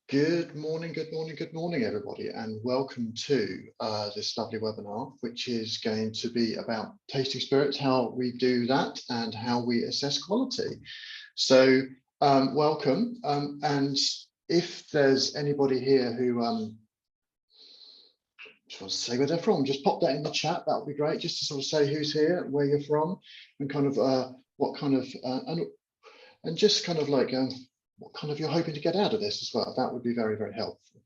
Good morning, everybody, and welcome to this lovely webinar, which is going to be about tasting spirits, how we do that, and how we assess quality. So, welcome. And if there's anybody here who just wants to say where they're from, just pop that in the chat. That would be great, just to sort of say who's here, where you're from, and kind of what kind of and just kind of like what kind of you're hoping to get out of this as well. That would be very, very helpful.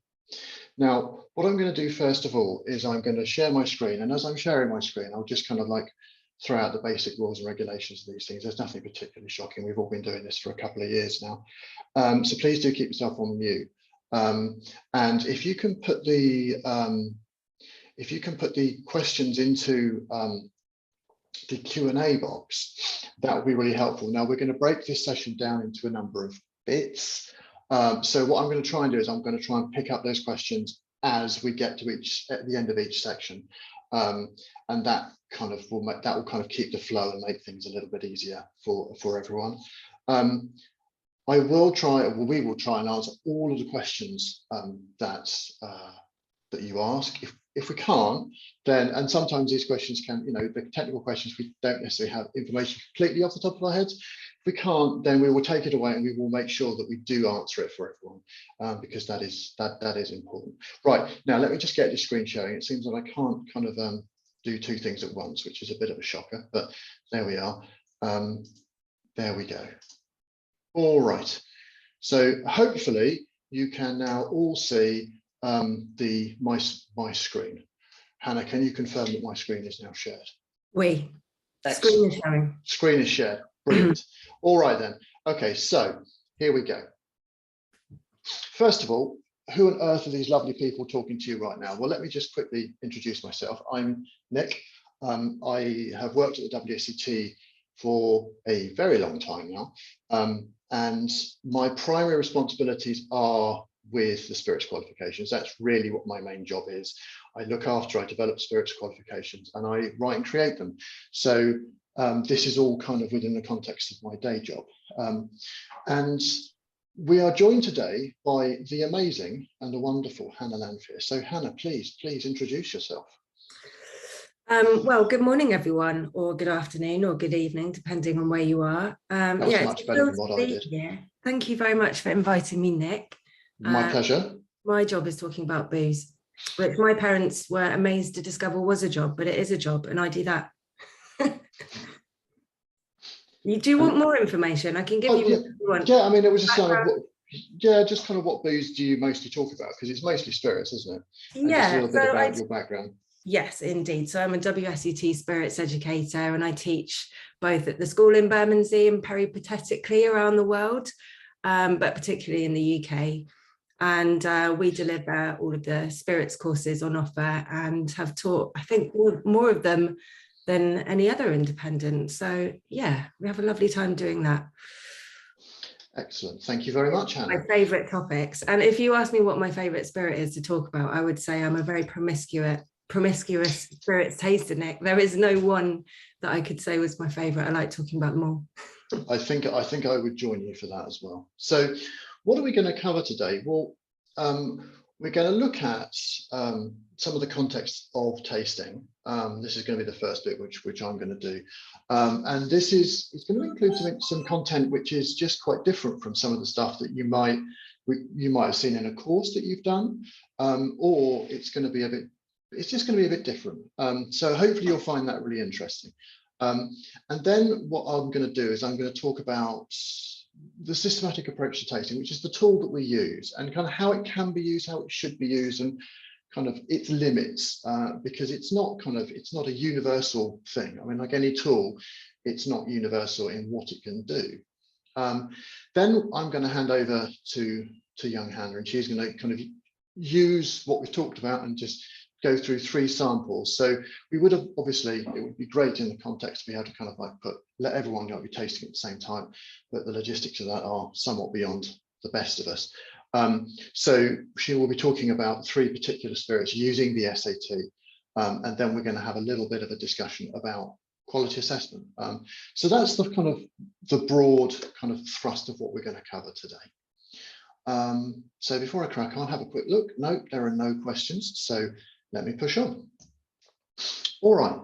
Now, what I'm going to do first of all is I'm going to share my screen, and as I'm sharing my screen, I'll just kind of like throw out the basic rules and regulations of these things. There's nothing particularly shocking. We've all been doing this for a couple of years now. So please do keep yourself on mute. And if you can put the questions into the Q&A box, that would be really helpful. Now we're going to break this session down into a number of bits. So what I'm going to try and do is I'm going to try and pick up those questions as we get to at the end of each section, and that kind of will keep the flow and make things a little bit easier for everyone. We will try and answer all of the questions that you ask. If we can't, then, and sometimes these questions can, the technical questions, we don't necessarily have information completely off the top of our heads. If we can't, then we will take it away and we will make sure that we do answer it for everyone, because that is important. Right, now let me just get this screen sharing. It seems that I can't kind of do two things at once, which is a bit of a shocker, but there we are. There we go. All right, so hopefully you can now all see my screen. Hannah, can you confirm that my screen is now shared? Screen is showing. Screen is shared. Brilliant. All right then. Okay, so here we go. First of all, who on earth are these lovely people talking to you right now? Well, let me just quickly introduce myself. I'm Nick. I have worked at the WSET for a very long time now, and my primary responsibilities are with the spirits qualifications. That's really what my main job is. I develop spirits qualifications, and I write and create them. So this is all kind of within the context of my day job. And we are joined today by the amazing and the wonderful Hannah Lanfear. So Hannah, please introduce yourself. Well, good morning, everyone, or good afternoon, or good evening, depending on where you are. That was much better than what I did. Yeah, thank you very much for inviting me, Nick. My pleasure. My job is talking about booze, which my parents were amazed to discover was a job, but it is a job, and I do that. Do you want more information? I can give you more. Yeah, I mean, it was just kind of what booze do you mostly talk about? Because it's mostly spirits, isn't it? And yeah. Just a little bit about your background. Yes, indeed. So I'm a WSET spirits educator, and I teach both at the school in Bermondsey and peripatetically around the world, but particularly in the UK. And we deliver all of the spirits courses on offer, and have taught, I think, more of them than any other independent. So yeah, we have a lovely time doing that. Excellent. Thank you very much, Hannah. My favourite topics. And if you ask me what my favourite spirit is to talk about, I would say I'm a very promiscuous spirits taster, Nick. There is no one that I could say was my favourite. I like talking about them all. I think I would join you for that as well. So what are we going to cover today? Well, we're going to look at some of the context of tasting. This is going to be the first bit, which I'm going to do. And it's going to include some content which is just quite different from some of the stuff that you might have seen in a course that you've done, or it's just going to be a bit different. So hopefully you'll find that really interesting. And then what I'm going to do is I'm going to talk about the systematic approach to tasting, which is the tool that we use, and kind of how it can be used, how it should be used, and kind of its limits, because it's not a universal thing. I mean, like any tool, it's not universal in what it can do. Then I'm going to hand over to young Hannah, and she's going to kind of use what we've talked about and just go through 3 samples. So we would have, obviously, it would be great in the context to be able to kind of like let everyone be tasting at the same time, but the logistics of that are somewhat beyond the best of us. So she will be talking about 3 particular spirits using the SAT, and then we're going to have a little bit of a discussion about quality assessment. So that's the kind of the broad kind of thrust of what we're going to cover today. So before I crack on, have a quick look. No, there are no questions. So let me push on. All right.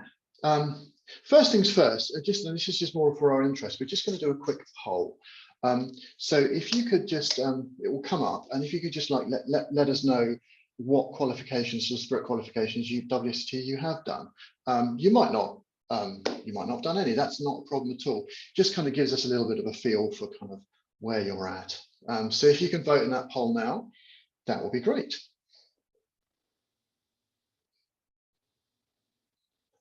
First things first, and this is just more for our interest, we're just going to do a quick poll. So if you could just, it will come up, and if you could just like let us know what qualifications or spirit qualifications WSET you have done. You might not have done any. That's not a problem at all. Just kind of gives us a little bit of a feel for kind of where you're at. So if you can vote in that poll now, that will be great.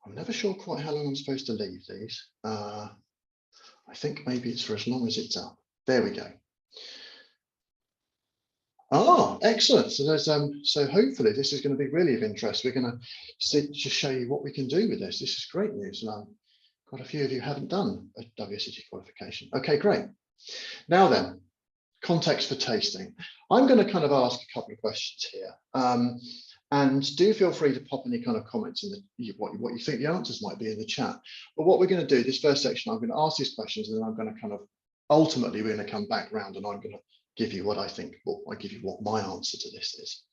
I'm never sure quite how long I'm supposed to leave these. I think maybe it's for as long as it's up. There we go. Ah, excellent. So there's so hopefully this is going to be really of interest. We're going to just show you what we can do with this. This is great news. And quite a few of you haven't done a WSET qualification. Okay, great. Now then, context for tasting. I'm going to kind of ask a couple of questions here. And do feel free to pop any kind of comments in what you think the answers might be in the chat. But what we're going to do, this first section, I'm going to ask these questions, and then I'm going to kind of, ultimately, we're going to come back round and I'm going to give you what I think, I give you what my answer to this is.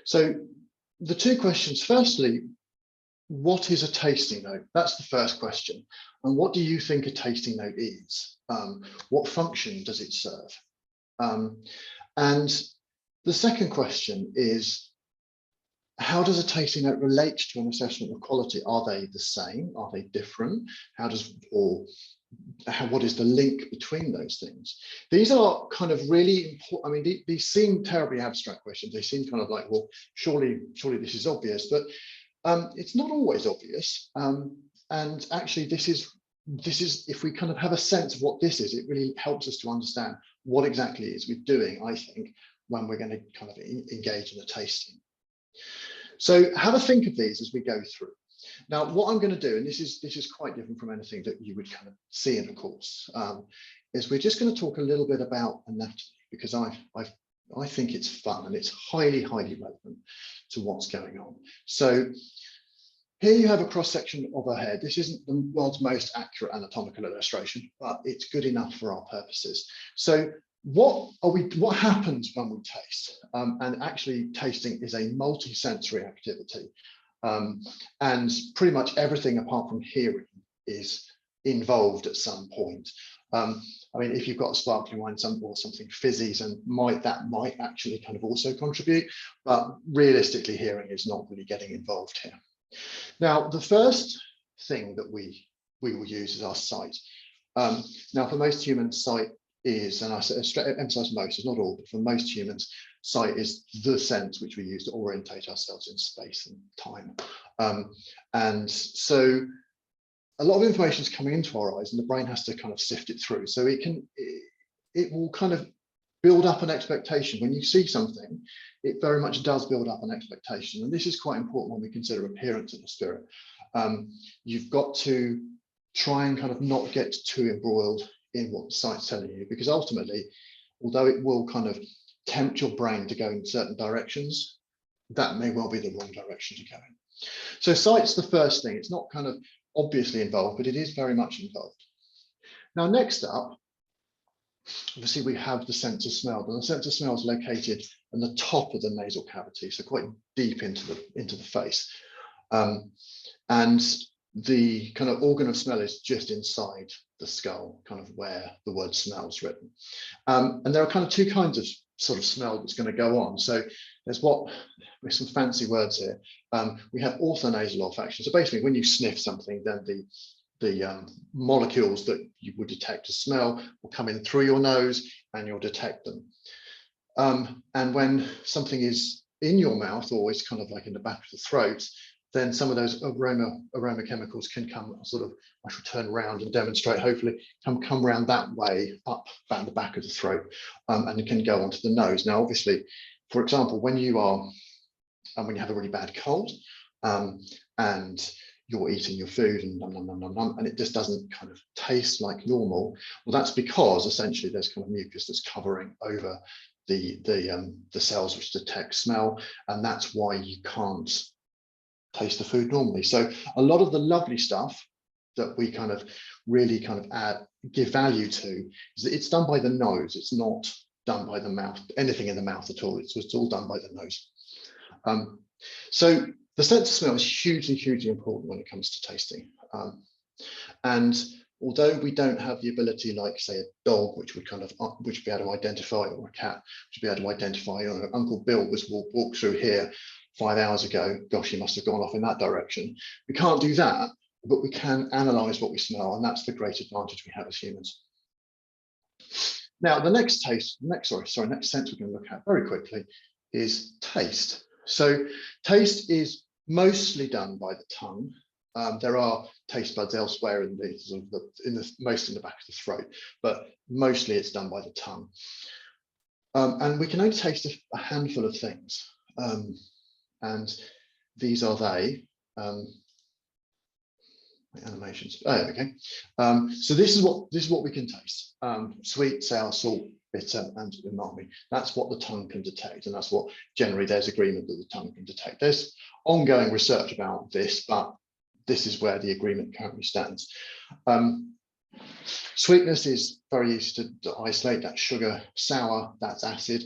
So the two questions, firstly, what is a tasting note? That's the first question. And what do you think a tasting note is? What function does it serve? And the second question is, how does a tasting note relate to an assessment of quality? Are they the same? Are they different? What is the link between those things? These are kind of really important. I mean, these seem terribly abstract questions. They seem kind of like, well, surely this is obvious, but it's not always obvious. And actually, this is, if we kind of have a sense of what this is, it really helps us to understand what exactly it is we're doing, I think, when we're going to kind of engage in a tasting. So have a think of these as we go through. Now, what I'm going to do, and this is quite different from anything that you would kind of see in a course, is we're just going to talk a little bit about anatomy, because I think it's fun and it's highly relevant to what's going on. So here you have a cross section of a head. This isn't the world's most accurate anatomical illustration, but it's good enough for our purposes. So what happens when we taste? And actually, tasting is a multi-sensory activity. And pretty much everything apart from hearing is involved at some point. I mean, if you've got a sparkling wine or something fizzy, and that might actually kind of also contribute, but realistically, hearing is not really getting involved here. Now, the first thing that we will use is our sight. Now, for most humans, sight is, and I emphasize most, it's not all, but for most humans, sight is the sense which we use to orientate ourselves in space and time. And so a lot of information is coming into our eyes, and the brain has to kind of sift it through. So it will kind of build up an expectation. When you see something, it very much does build up an expectation. And this is quite important when we consider appearance of the spirit. You've got to try and kind of not get too embroiled in what the sight's telling you, because ultimately, although it will kind of tempt your brain to go in certain directions, that may well be the wrong direction to go in. So sight's the first thing. It's not kind of obviously involved, but it is very much involved. Now, next up, obviously we have the sense of smell, and the sense of smell is located on the top of the nasal cavity, so quite deep into the face. And the kind of organ of smell is just inside the skull, kind of where the word smell is written. And there are kind of two kinds of sort of smell that's going to go on. So there's with some fancy words here, we have orthonasal olfaction. So basically, when you sniff something, then the molecules that you would detect as smell will come in through your nose and you'll detect them. And when something is in your mouth, or is kind of like in the back of the throat, then some of those aroma chemicals can come sort of, I shall turn around and demonstrate, hopefully, come around that way up the back of the throat, and it can go onto the nose. Now, obviously, for example, when you have a really bad cold, and you're eating your food and nom, nom, nom, nom, nom, and it just doesn't kind of taste like normal, well, that's because essentially there's kind of mucus that's covering over the cells which detect smell, and that's why you can't taste the food normally. So a lot of the lovely stuff that we kind of really kind of give value to is that it's done by the nose. It's not done by the mouth, anything in the mouth at all. It's all done by the nose. So the sense of smell is hugely, hugely important when it comes to tasting. And although we don't have the ability, like say a dog, which would be able to identify, or a cat, which would be able to identify, you know, Uncle Bill was walked through here 5 hours ago. Gosh, he must have gone off in that direction. We can't do that, but we can analyze what we smell, and that's the great advantage we have as humans. Now, the next sense we're going to look at very quickly is taste. So taste is mostly done by the tongue. There are taste buds elsewhere in most in the back of the throat, but mostly it's done by the tongue. And we can only taste a handful of things, and these are they. Animations. Oh, okay. So this is what we can taste: sweet, sour, salt, bitter, and umami. That's what the tongue can detect, and that's what generally there's agreement that the tongue can detect. There's ongoing research about this, but this is where the agreement currently stands. Sweetness is very easy to isolate. That's sugar. Sour, that's acid.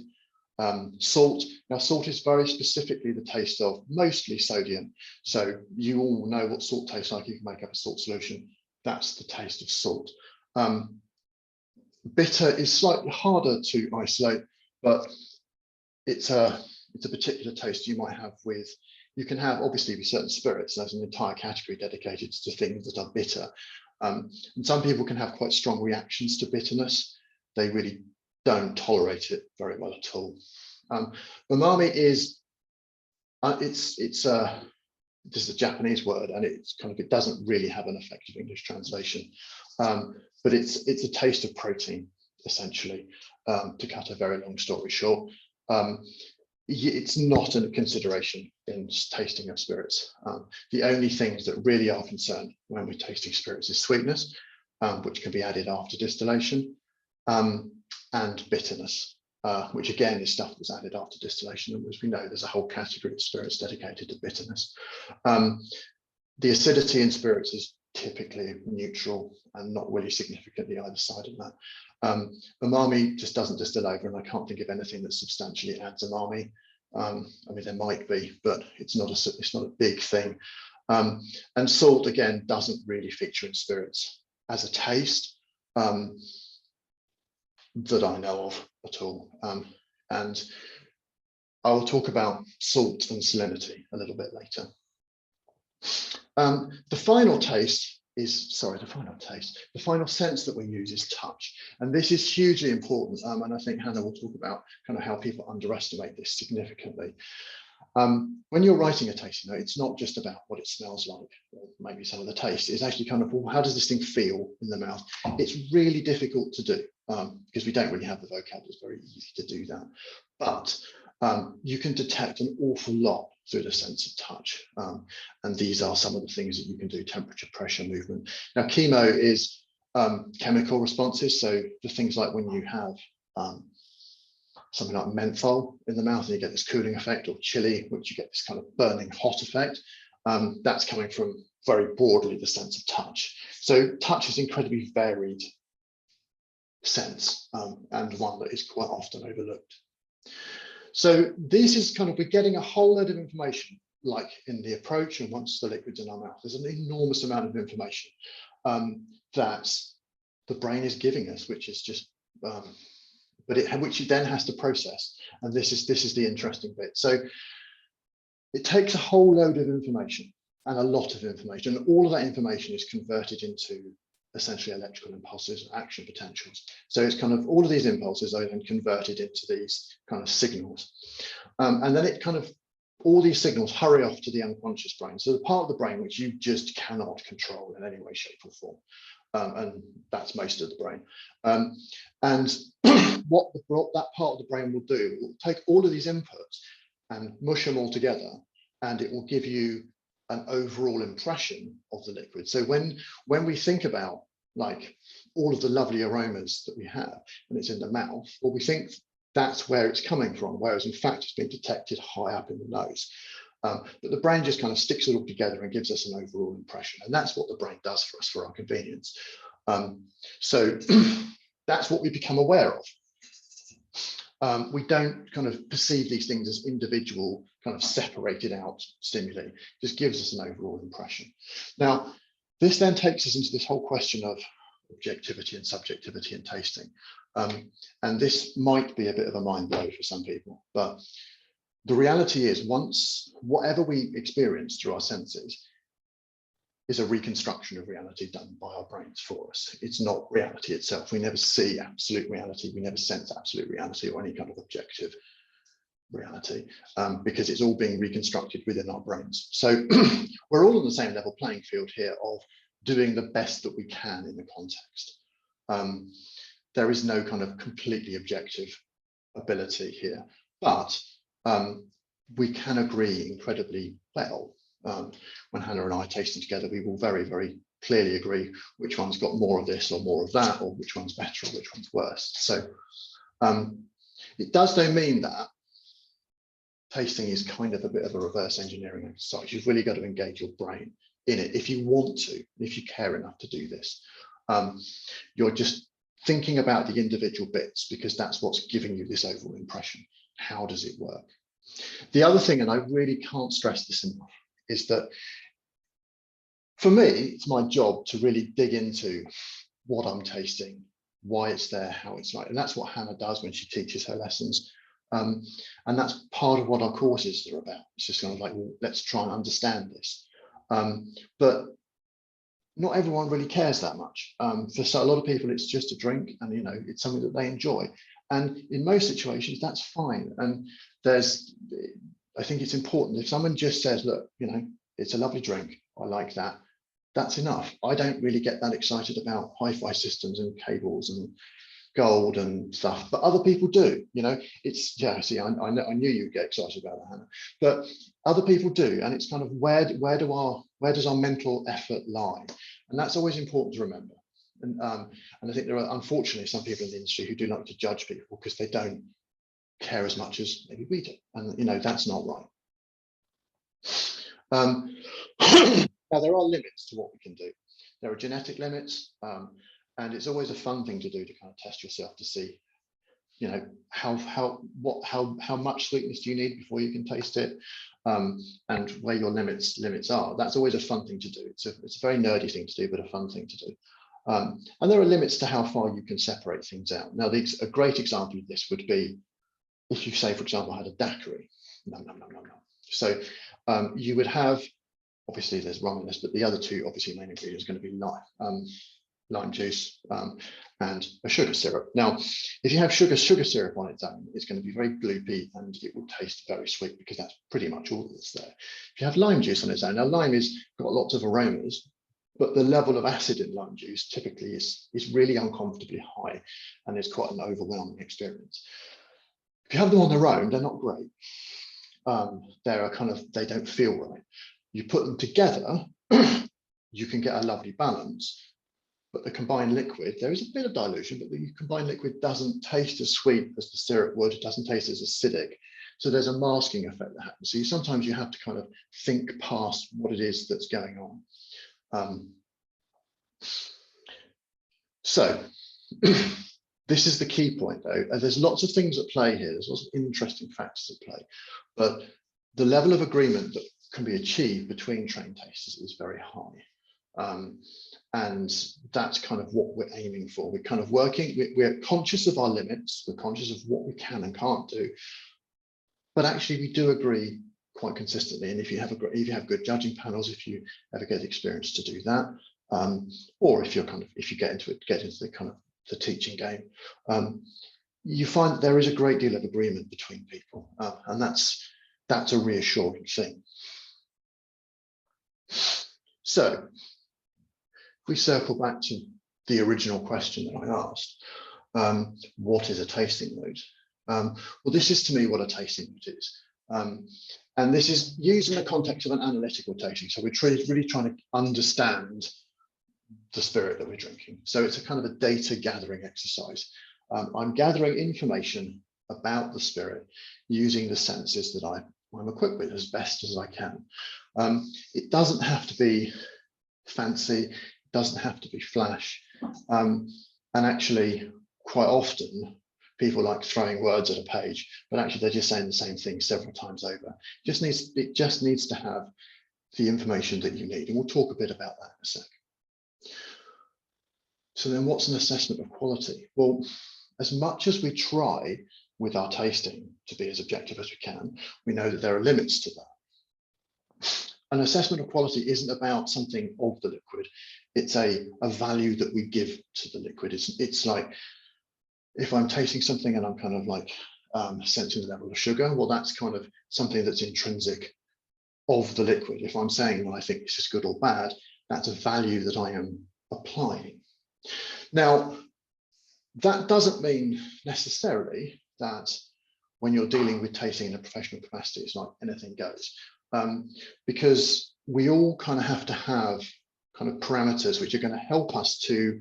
Salt. Now, salt is very specifically the taste of mostly sodium. So you all know what salt tastes like. You can make up a salt solution. That's the taste of salt. Bitter is slightly harder to isolate, but it's a particular taste you might have with. You can have obviously with certain spirits. There's an entire category dedicated to things that are bitter, and some people can have quite strong reactions to bitterness. They really don't tolerate it very well at all. Umami is this is a Japanese word, and it doesn't really have an effective English translation, but it's a taste of protein essentially. To cut a very long story short, it's not a consideration in tasting of spirits. The only things that really are concerned when we're tasting spirits is sweetness, which can be added after distillation, and bitterness, which again is stuff that's added after distillation. And as we know, there's a whole category of spirits dedicated to bitterness. The acidity in spirits is typically neutral and not really significantly either side of that. Umami just doesn't distill over, and I can't think of anything that substantially adds umami. I mean, there might be, but it's not a big thing. And salt again doesn't really feature in spirits as a taste. That I know of at all. And I will talk about salt and salinity a little bit later. The final sense that we use is touch. And this is hugely important. And I think Hannah will talk about kind of how people underestimate this significantly. When you're writing a tasting note, it's not just about what it smells like, or maybe some of the taste. It's actually kind of, well, how does this thing feel in the mouth? It's really difficult to do because we don't really have the vocabulary. It's very easy to do that. But you can detect an awful lot through the sense of touch. And these are some of the things that you can do: temperature, pressure, movement. Now, chemo is chemical responses. So the things like when you have something like menthol in the mouth and you get this cooling effect, or chili, which you get this kind of burning hot effect. That's coming from very broadly the sense of touch. So touch is incredibly varied sense, and one that is quite often overlooked. So this is kind of, we're getting a whole load of information, like in the approach and once the liquid's in our mouth. There's an enormous amount of information that the brain is giving us, which is just which it then has to process. And this is the interesting bit. So it takes a whole load of information and a lot of information, and all of that information is converted into essentially electrical impulses, action potentials. So it's kind of all of these impulses are then converted into these kind of signals. And then it kind of, all these signals hurry off to the unconscious brain. So the part of the brain which you just cannot control in any way, shape or form. And that's most of the brain. And what that part of the brain will do, it will take all of these inputs and mush them all together, and it will give you an overall impression of the liquid. So when we think about like all of the lovely aromas that we have and it's in the mouth, well, we think that's where it's coming from, whereas in fact it's being detected high up in the nose. But the brain just kind of sticks it all together and gives us an overall impression. And that's what the brain does for us for our convenience. So that's what we become aware of. We don't kind of perceive these things as individual, kind of separated out stimuli. It just gives us an overall impression. Now, this then takes us into this whole question of objectivity and subjectivity in tasting. And this might be a bit of a mind blow for some people, but the reality is, once whatever we experience through our senses is a reconstruction of reality done by our brains for us. It's not reality itself. We never see absolute reality. We never sense absolute reality or any kind of objective reality, because it's all being reconstructed within our brains. So we're all on the same level playing field here of doing the best that we can in the context. There is no kind of completely objective ability here, but we can agree incredibly well. When Hannah and I are tasting together, we will very, very clearly agree which one's got more of this or more of that, or which one's better or which one's worse. So it does though mean that tasting is kind of a bit of a reverse engineering exercise. You've really got to engage your brain in it if you want to, if you care enough to do this. You're just thinking about the individual bits because that's what's giving you this overall impression. How does it work? The other thing, and I really can't stress this enough, is that for me, it's my job to really dig into what I'm tasting, why it's there, how it's like, and that's what Hannah does when she teaches her lessons. And that's part of what our courses are about. It's just kind of like, well, let's try and understand this. But not everyone really cares that much. For a lot of people, it's just a drink, and it's something that they enjoy. And in most situations, that's fine. And I think it's important if someone just says, look, it's a lovely drink, I like that, that's enough. I don't really get that excited about hi-fi systems and cables and gold and stuff, but other people do. It's, yeah, see, I knew you'd get excited about that, Hannah, but other people do. And it's kind of where does our mental effort lie? And that's always important to remember. And I think there are, unfortunately, some people in the industry who do like to judge people because they don't care as much as maybe we do, and that's not right. Now there are limits to what we can do. There are genetic limits, and it's always a fun thing to do to kind of test yourself to see, how much sweetness do you need before you can taste it, and where your limits are. That's always a fun thing to do. It's a very nerdy thing to do, but a fun thing to do. And there are limits to how far you can separate things out. Now, a great example of this would be if you say, for example, I had a daiquiri. So you would have, obviously there's rum in this, but the other two obviously main ingredients are going to be lime juice and a sugar syrup. Now, if you have sugar syrup on its own, it's going to be very gloopy and it will taste very sweet because that's pretty much all that's there. If you have lime juice on its own, now lime has got lots of aromas, but the level of acid in lime juice typically is really uncomfortably high, and it's quite an overwhelming experience. If you have them on their own, they're not great. They don't feel right. You put them together, you can get a lovely balance, but the combined liquid, there is a bit of dilution, but the combined liquid doesn't taste as sweet as the syrup would. It doesn't taste as acidic. So there's a masking effect that happens. So sometimes you have to kind of think past what it is that's going on. So this is the key point, though. There's lots of things at play here. There's lots of interesting factors at play, but the level of agreement that can be achieved between trained tasters is very high. And that's kind of what we're aiming for. We're kind of we're conscious of our limits. We're conscious of what we can and can't do, but actually we do agree quite consistently. And if you have good judging panels, if you ever get the experience to do that, or if you get into the kind of the teaching game, you find there is a great deal of agreement between people, and that's a reassuring thing. So if we circle back to the original question that I asked, what is a tasting note? Well, this is to me what a tasting note is. And this is used in the context of an analytical tasting. So we're really trying to understand the spirit that we're drinking. So it's a kind of a data gathering exercise. I'm gathering information about the spirit using the senses that I'm equipped with as best as I can. It doesn't have to be fancy, it doesn't have to be flash. And actually, quite often, people like throwing words at a page, but actually they're just saying the same thing several times over. It just needs to have the information that you need, and we'll talk a bit about that in a sec. So then what's an assessment of quality? Well, as much as we try with our tasting to be as objective as we can, we know that there are limits to that. An assessment of quality isn't about something of the liquid. It's a value that we give to the liquid. It's like, if I'm tasting something and I'm kind of like sensing the level of sugar, well, that's kind of something that's intrinsic of the liquid. If I'm saying, well, I think this is good or bad, that's a value that I am applying. Now, that doesn't mean necessarily that when you're dealing with tasting in a professional capacity, it's like anything goes, because we all kind of have to have kind of parameters which are going to help us to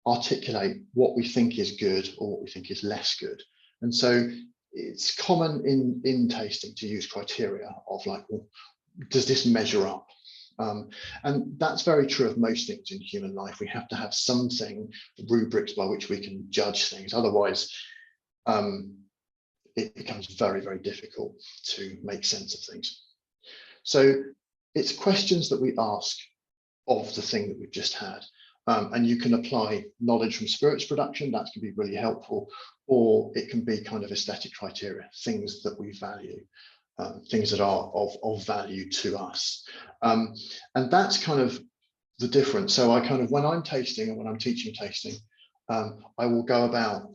articulate what we think is good or what we think is less good. And so it's common in tasting to use criteria of like, well, does this measure up? And that's very true of most things in human life. We have to have something, rubrics by which we can judge things. Otherwise, it becomes very, very difficult to make sense of things. So it's questions that we ask of the thing that we've just had. And you can apply knowledge from spirits production, that can be really helpful, or it can be kind of aesthetic criteria, things that we value, things that are of value to us. And that's kind of the difference. So I kind of, when I'm tasting and when I'm teaching tasting, I will go about,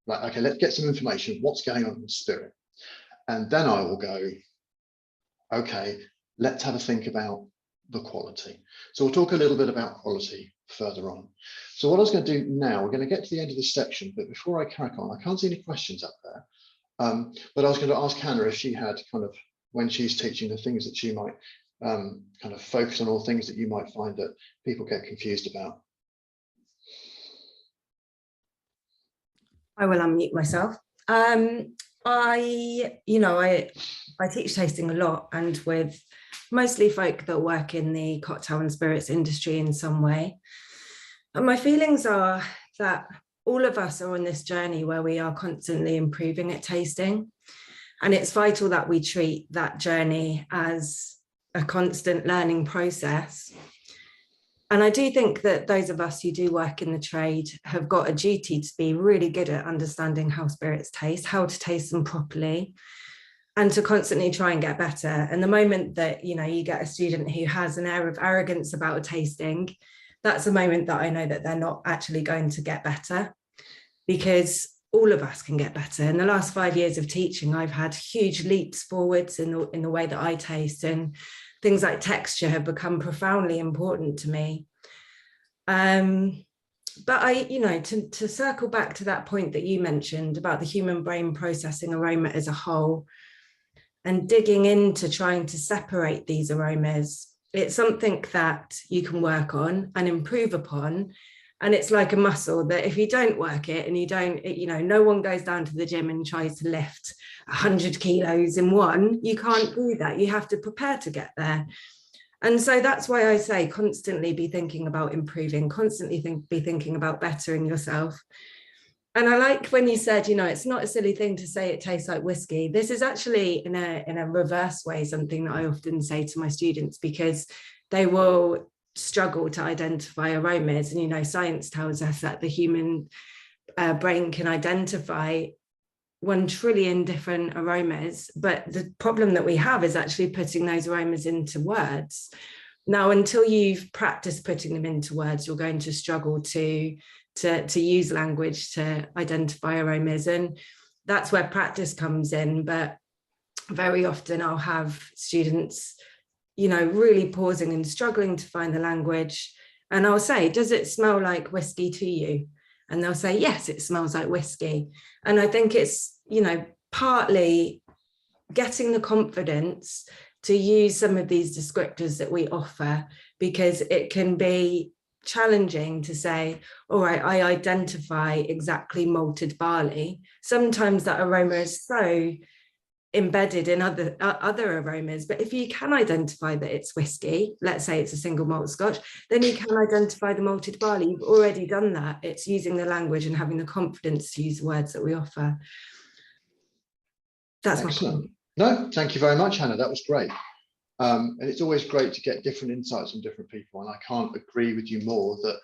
like, okay, let's get some information, what's going on in the spirit. And then I will go, okay, let's have a think about the quality. So we'll talk a little bit about quality further on. So what I was going to do now, we're going to get to the end of this section, but before I crack on, I can't see any questions up there. But I was going to ask Hannah if she had kind of, when she's teaching, the things that she might kind of focus on, or things that you might find that people get confused about. I will unmute myself. I teach tasting a lot, and with mostly folk that work in the cocktail and spirits industry in some way. And my feelings are that all of us are on this journey where we are constantly improving at tasting. And it's vital that we treat that journey as a constant learning process. And I do think that those of us who do work in the trade have got a duty to be really good at understanding how spirits taste, how to taste them properly, and to constantly try and get better. And the moment that, you know, you get a student who has an air of arrogance about a tasting, that's a moment that I know that they're not actually going to get better, because all of us can get better. In the last 5 years of teaching, I've had huge leaps forwards in the way that I taste, and things like texture have become profoundly important to me. But to circle back to that point that you mentioned about the human brain processing aroma as a whole and digging into trying to separate these aromas, it's something that you can work on and improve upon. And it's like a muscle that if you don't work it, and you don't, no one goes down to the gym and tries to lift 100 kilos in one. You can't do that. You have to prepare to get there. And so that's why I say constantly be thinking about improving, constantly be thinking about bettering yourself. And I like when you said, it's not a silly thing to say it tastes like whiskey. This is actually in a reverse way something that I often say to my students, because they will struggle to identify aromas. And science tells us that the human brain can identify 1 trillion different aromas, but the problem that we have is actually putting those aromas into words. Now, until you've practiced putting them into words, you're going to struggle to use language to identify aromas, and that's where practice comes in. But very often I'll have students really pausing and struggling to find the language. And I'll say, does it smell like whiskey to you? And they'll say, yes, it smells like whiskey. And I think it's, partly getting the confidence to use some of these descriptors that we offer, because it can be challenging to say, all right, I identify exactly malted barley. Sometimes that aroma is so embedded in other aromas. But if you can identify that it's whiskey, let's say it's a single malt Scotch, then you can identify the malted barley. You've already done that. It's using the language and having the confidence to use the words that we offer. That's excellent. my point. No, thank you very much, Hannah. That was great. And it's always great to get different insights from different people. And I can't agree with you more that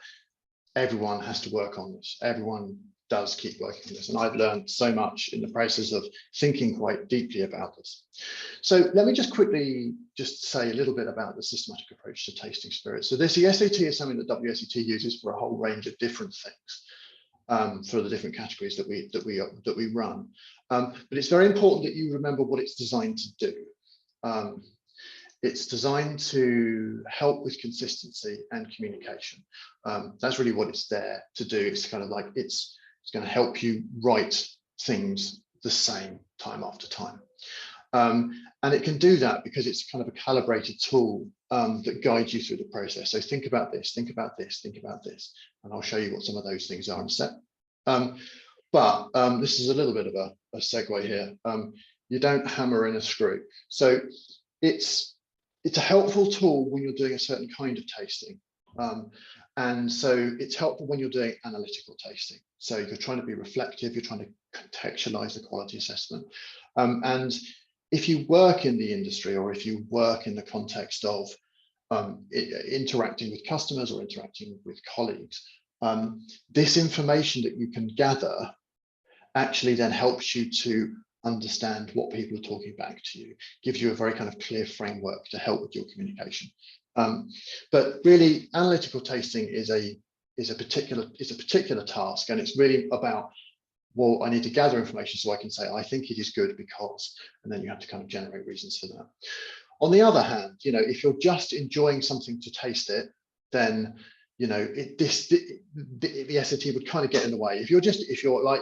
everyone has to work on this. Everyone does keep working on this. And I've learned so much in the process of thinking quite deeply about this. So let me just quickly say a little bit about the systematic approach to tasting spirits. So the SAT is something that WSET uses for a whole range of different things, for the different categories that we run. But it's very important that you remember what it's designed to do. It's designed to help with consistency and communication. That's really what it's there to do. It's kind of like it's going to help you write things the same time after time. And it can do that because it's kind of a calibrated tool that guides you through the process. So think about this, think about this, think about this, and I'll show you what some of those things are in a sec. But this is a little bit of a segue here. You don't hammer in a screw. So it's a helpful tool when you're doing a certain kind of tasting. And so it's helpful when you're doing analytical tasting. So you're trying to be reflective, you're trying to contextualize the quality assessment. And if you work in the industry, or if you work in the context of interacting with customers or interacting with colleagues, this information that you can gather actually then helps you to understand what people are talking back to you, gives you a very kind of clear framework to help with your communication. But really, analytical tasting is a particular task, and it's really about, well, I need to gather information so I can say I think it is good because, and then you have to kind of generate reasons for that. On the other hand, if you're just enjoying something to taste it, then the SAT would kind of get in the way. If you're like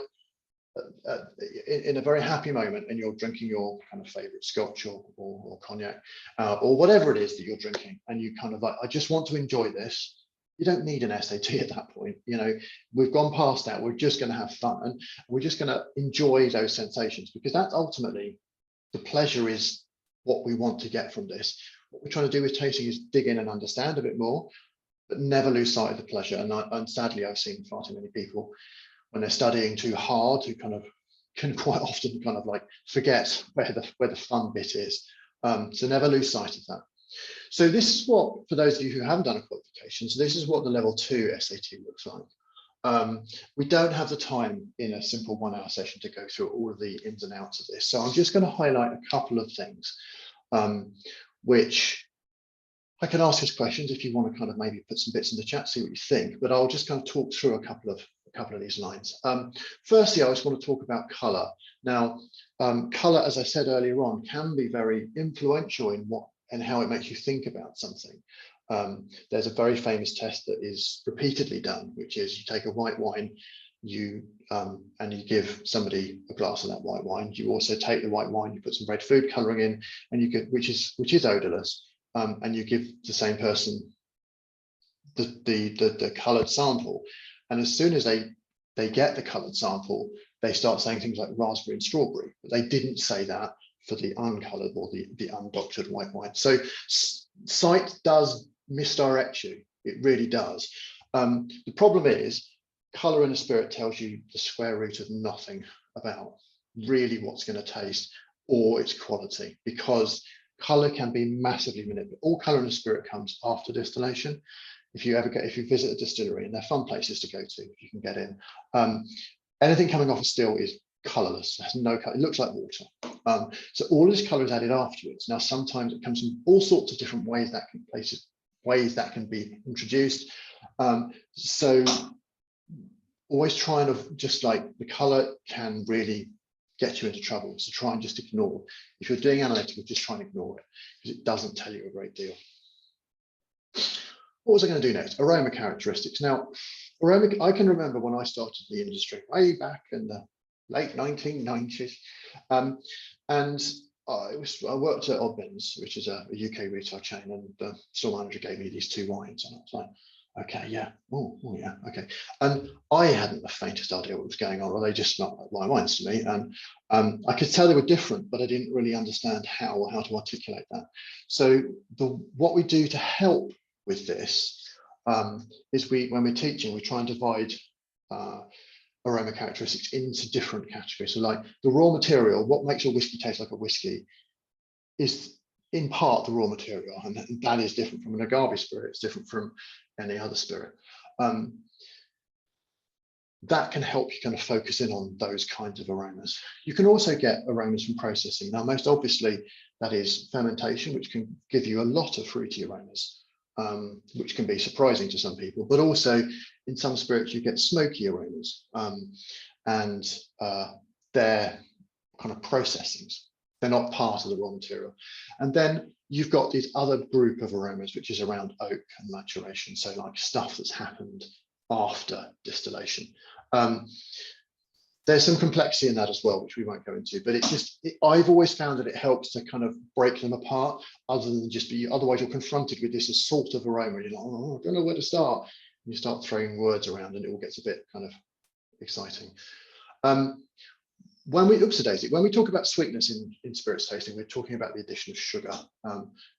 in a very happy moment and you're drinking your kind of favorite Scotch or cognac or whatever it is that you're drinking, and you kind of like, I just want to enjoy this, you don't need an SAT at that point. We've gone past that. We're just going to have fun, and we're just going to enjoy those sensations, because that's ultimately the pleasure is what we want to get from this. What we're trying to do with tasting is dig in and understand a bit more, but never lose sight of the pleasure. And sadly, I've seen far too many people, when they're studying too hard, who kind of can quite often kind of like forget where the fun bit is. So never lose sight of that. So this is what, for those of you who haven't done a qualification, so this is what the level 2 SAT looks like. We don't have the time in a simple 1-hour session to go through all of the ins and outs of this. So I'm just going to highlight a couple of things, which I can ask us questions if you want to kind of maybe put some bits in the chat, see what you think, but I'll just kind of talk through a couple of these lines. Firstly, I just want to talk about colour. Now, colour, as I said earlier on, can be very influential in what and how it makes you think about something. There's a very famous test that is repeatedly done, which is you take a white wine, and you give somebody a glass of that white wine. You also take the white wine, you put some red food colouring in, and you get which is odourless, and you give the same person the coloured sample. And as soon as they get the coloured sample, they start saying things like raspberry and strawberry, but they didn't say that for the uncoloured or the undoctored white wine. So sight does misdirect you. It really does. The problem is, colour in a spirit tells you the square root of nothing about really what's going to taste or its quality, because colour can be massively manipulated. All colour in a spirit comes after distillation. If you visit a distillery, and they're fun places to go to if you can get in, anything coming off a still is colourless. It has no colour. It looks like water. So all this colour is added afterwards. Now, sometimes it comes in all sorts of different ways that can be introduced. So always trying to, just like the colour can really get you into trouble. So try and just ignore. If you're doing analytical, just try and ignore it, because it doesn't tell you a great deal. What was I going to do next? Aroma characteristics. Now, aroma, I can remember when I started the industry way back in the late 1990s, and I worked at Oddmans, which is a UK retail chain, and the store manager gave me these 2 wines, and I was like, Okay, yeah. Oh, yeah. Okay. And I hadn't the faintest idea what was going on, or they just not like wines to me. And I could tell they were different, but I didn't really understand how to articulate that. So what we do to help with this is when we're teaching, we try and divide aroma characteristics into different categories. So like the raw material, what makes a whiskey taste like a whiskey is in part the raw material, and that is different from an agave spirit. It's different from any other spirit. That can help you kind of focus in on those kinds of aromas. You can also get aromas from processing. Now, most obviously, that is fermentation, which can give you a lot of fruity aromas, which can be surprising to some people, but also in some spirits, you get smoky aromas, and they're kind of processings. They're not part of the raw material. And then you've got this other group of aromas, which is around oak and maturation. So like stuff that's happened after distillation. There's some complexity in that as well, which we won't go into, but I've always found that it helps to kind of break them apart, other than just otherwise you're confronted with this sort of aroma. You're like, oh, I don't know where to start. And you start throwing words around and it all gets a bit kind of exciting. When we talk about sweetness in spirits tasting, we're talking about the addition of sugar.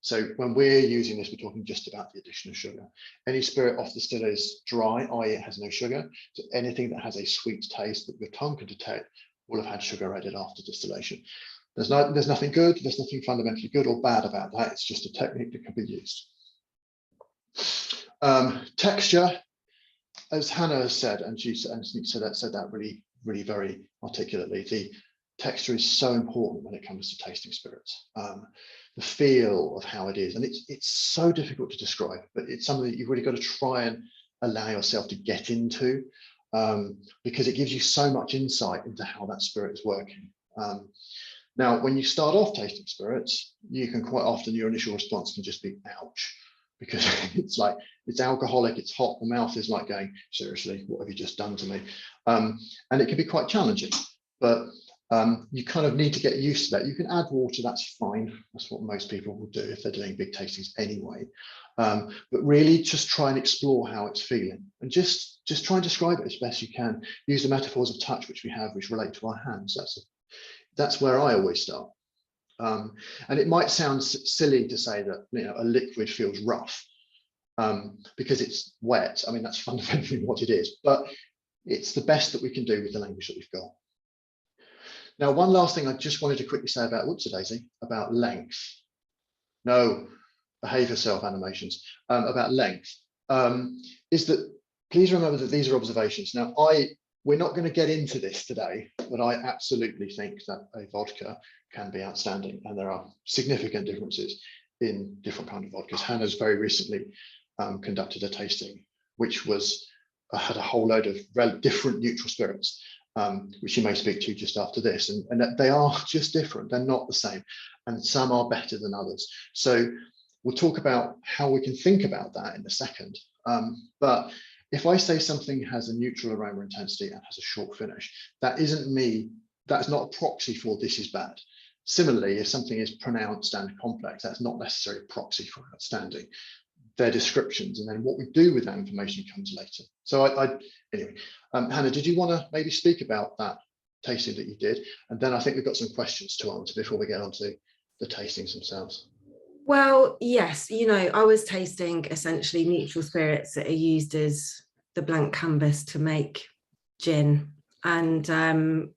So when we're using this, we're talking just about the addition of sugar. Any spirit off the distiller is dry, i.e. it has no sugar. So anything that has a sweet taste that your tongue can detect will have had sugar added after distillation. There's nothing good, there's nothing fundamentally good or bad about that. It's just a technique that can be used. Texture, as Hannah has said, and she said that really very articulately, the texture is so important when it comes to tasting spirits. The feel of how it is, and it's so difficult to describe, but it's something that you've really got to try and allow yourself to get into, because it gives you so much insight into how that spirit is working. Now, when you start off tasting spirits, you can quite often, your initial response can just be ouch, because it's alcoholic, it's hot, the mouth is like going, seriously, what have you just done to me? And it can be quite challenging, but you kind of need to get used to that. You can add water, that's fine. That's what most people will do if they're doing big tastings anyway. But really just try and explore how it's feeling, and just try and describe it as best you can. Use the metaphors of touch, which we have, which relate to our hands. That's where I always start. And it might sound silly to say that a liquid feels rough because it's wet. I mean, that's fundamentally what it is, but it's the best that we can do with the language that we've got. Now, one last thing I just wanted to quickly say about Daisy, about length. No, behave yourself, animations. About length is that please remember that these are observations. Now, we're not going to get into this today, but I absolutely think that a vodka can be outstanding, and there are significant differences in different kinds of vodkas. Hannah's very recently conducted a tasting, which had a whole load of different neutral spirits, which you may speak to just after this, and they are just different. They're not the same, and some are better than others. So we'll talk about how we can think about that in a second. But if I say something has a neutral aroma intensity and has a short finish, that's not a proxy for this is bad. Similarly, if something is pronounced and complex, that's not necessarily a proxy for outstanding. They're descriptions, and then what we do with that information comes later. So anyway, Hannah, did you want to maybe speak about that tasting that you did? And then I think we've got some questions to answer before we get on to the tastings themselves. Well, yes, I was tasting essentially neutral spirits that are used as the blank canvas to make gin. And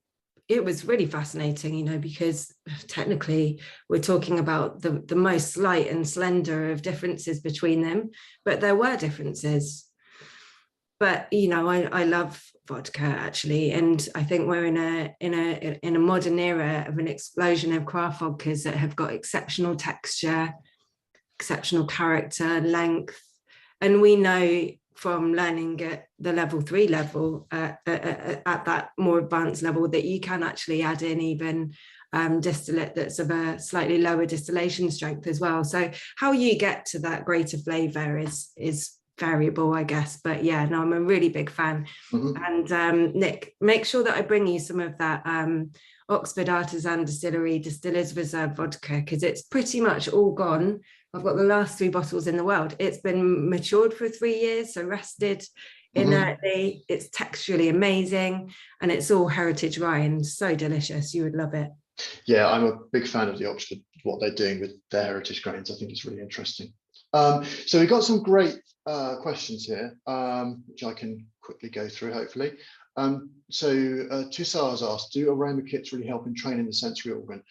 it was really fascinating, because technically we're talking about the most slight and slender of differences between them, but there were differences. But, I love vodka actually. And I think we're in a modern era of an explosion of craft vodkas that have got exceptional texture, exceptional character, length. And we know from learning at the level 3 level, at that more advanced level, that you can actually add in even distillate that's of a slightly lower distillation strength as well. So how you get to that greater flavour is variable, I guess. But yeah, no, I'm a really big fan. Mm-hmm. And Nick, make sure that I bring you some of that Oxford Artisan Distillery Distillers Reserve vodka, because it's pretty much all gone. I've got the last 3 bottles in the world. It's been matured for 3 years, so rested inertly. It's texturally amazing, and it's all heritage rye and so delicious. You would love it. Yeah, I'm a big fan of the Oxford, what they're doing with their heritage grains. I think it's really interesting. So we've got some great questions here, which I can quickly go through, hopefully. Tussar has asked, do aroma kits really help in training the sensory organ?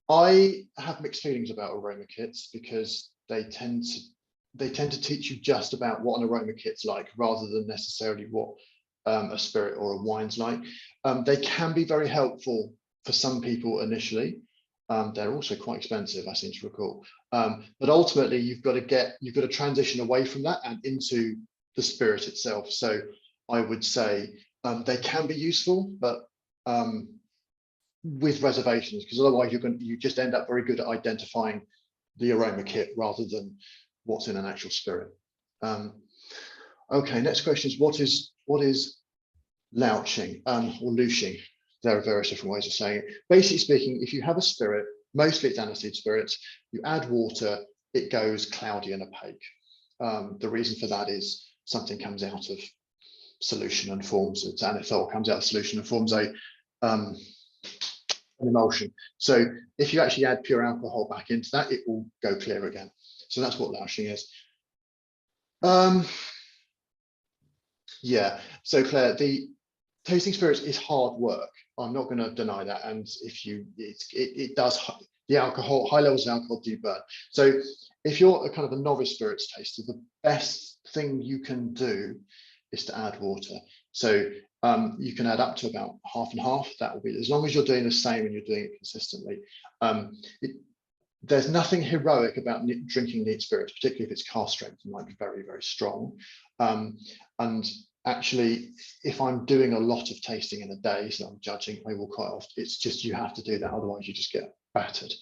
I have mixed feelings about aroma kits because they tend to teach you just about what an aroma kit's like, rather than necessarily what a spirit or a wine's like. They can be very helpful for some people initially. They're also quite expensive, I seem to recall. But ultimately, you've got to transition away from that and into the spirit itself. So I would say they can be useful, but with reservations, because otherwise you just end up very good at identifying the aroma kit rather than what's in an actual spirit. Okay, next question is what is louching or louching? There are various different ways of saying it. Basically speaking, if you have a spirit, mostly it's aniseed spirits, you add water, it goes cloudy and opaque. The reason for that is something comes out of solution and forms, it's anethol comes out of solution and forms an emulsion. So if you actually add pure alcohol back into that, it will go clear again. So that's what louching is. Yeah, so Claire, the tasting spirits is hard work. I'm not going to deny that. And if it does, the alcohol, high levels of alcohol do burn. So if you're a kind of a novice spirits taster, the best thing you can do is to add water. So you can add up to about half and half. That will be, as long as you're doing the same and you're doing it consistently. There's nothing heroic about drinking neat spirits, particularly if it's cask strength. It might be very, very strong. And actually, if I'm doing a lot of tasting in a day, so I'm judging, I will quite often, it's just you have to do that, otherwise you just get battered.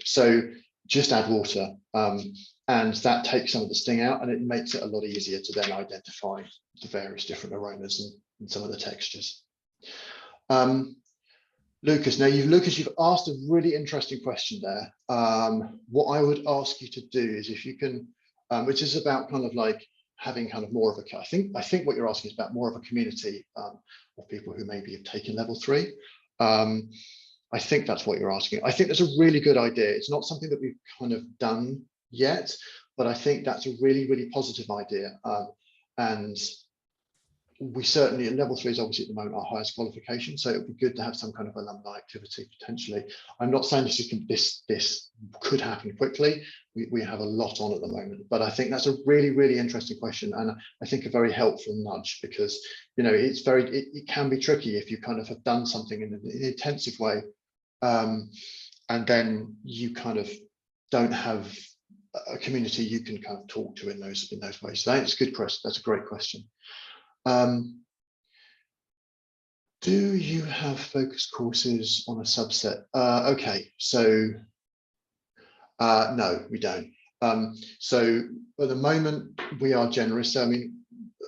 So just add water, and that takes some of the sting out, and it makes it a lot easier to then identify the various different aromas and some of the textures. Lucas, you've asked a really interesting question there. What I would ask you to do is, if you can, which is about kind of like having kind of more of a, I think what you're asking is about more of a community of people who maybe have taken level 3. I think that's what you're asking. I think that's a really good idea. It's not something that we've kind of done yet, but I think that's a really, really positive idea. And we certainly, at level 3 is obviously at the moment our highest qualification, so it would be good to have some kind of alumni activity potentially. I'm not saying this could happen quickly. We have a lot on at the moment, but I think that's a really, really interesting question, and I think a very helpful nudge, because it can be tricky if you kind of have done something in an intensive way, and then you kind of don't have a community you can kind of talk to in those ways. So that's a good question. That's a great question. Do you have focus courses on a subset? Okay, so no, we don't. So at the moment we are generous. So, I mean,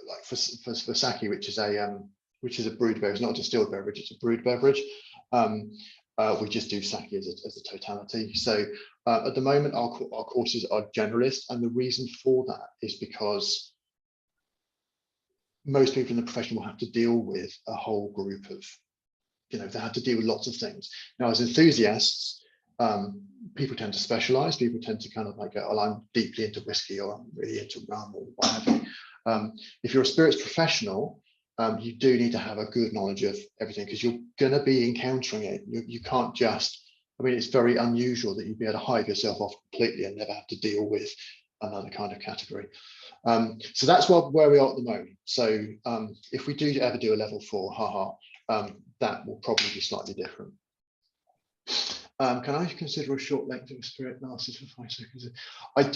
like for sake, which is a brewed beverage, not a distilled beverage, it's a brewed beverage. We just do sake as a totality. So at the moment our courses are generalist, and the reason for that is because most people in the profession will have to deal with a whole group of, they have to deal with lots of things. Now, as enthusiasts, people tend to specialize. People tend to kind of like go, oh, I'm deeply into whiskey, or I'm really into rum, or whatever. If you're a spirits professional, you do need to have a good knowledge of everything, because you're going to be encountering it. You can't just, I mean, it's very unusual that you'd be able to hive yourself off completely and never have to deal with another kind of category. So that's where we are at the moment. So if we do ever do a level 4, that will probably be slightly different. Can I consider a short length of a spirit lasted for 5 seconds?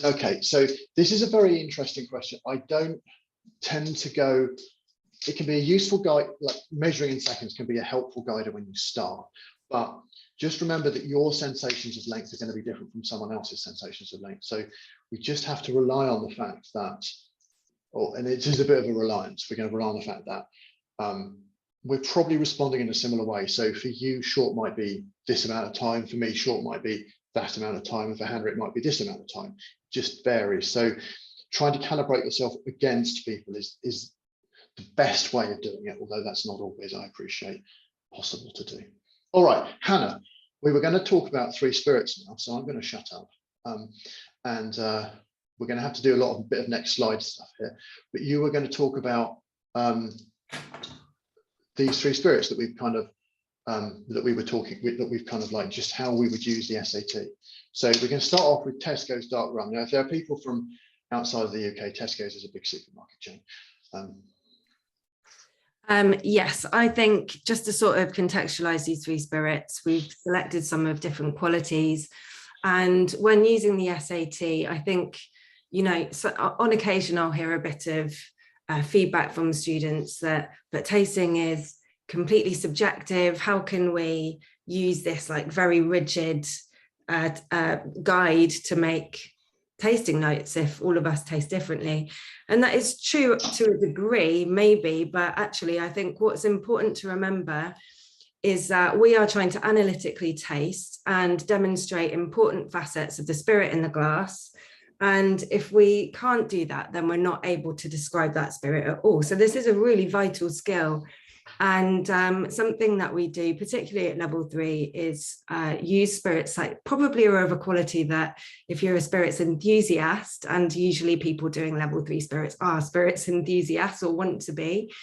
Okay, so this is a very interesting question. I don't tend to go, it can be a useful guide, like measuring in seconds can be a helpful guide when you start, but just remember that your sensations of length are going to be different from someone else's sensations of length. So we just have to rely on the fact that, and it is a bit of a reliance, we're going to rely on the fact that we're probably responding in a similar way. So for you, short might be this amount of time. For me, short might be that amount of time. And for Hannah, it might be this amount of time. Just varies. So trying to calibrate yourself against people is the best way of doing it, although that's not always, I appreciate, possible to do. All right, Hannah, we were going to talk about three spirits now, so I'm going to shut up. We're going to have to do a bit of next slide stuff here. But you were going to talk about these three spirits that we've kind of that we've kind of like just how we would use the SAT. So we're going to start off with Tesco's dark rum. Now, if there are people from outside of the UK, Tesco's is a big supermarket chain. Yes, I think just to sort of contextualize these three spirits, we've selected some of different qualities. And when using the SAT, I think, you know, so on occasion, I'll hear a bit of feedback from students that tasting is completely subjective. How can we use this like very rigid guide to make tasting notes if all of us taste differently? And that is true to a degree, maybe, but actually I think what's important to remember is that we are trying to analytically taste and demonstrate important facets of the spirit in the glass. And if we can't do that, then we're not able to describe that spirit at all. So this is a really vital skill. And something that we do, particularly at level 3, is use spirits like probably are of a quality that if you're a spirits enthusiast, and usually people doing level 3 spirits are spirits enthusiasts or want to be,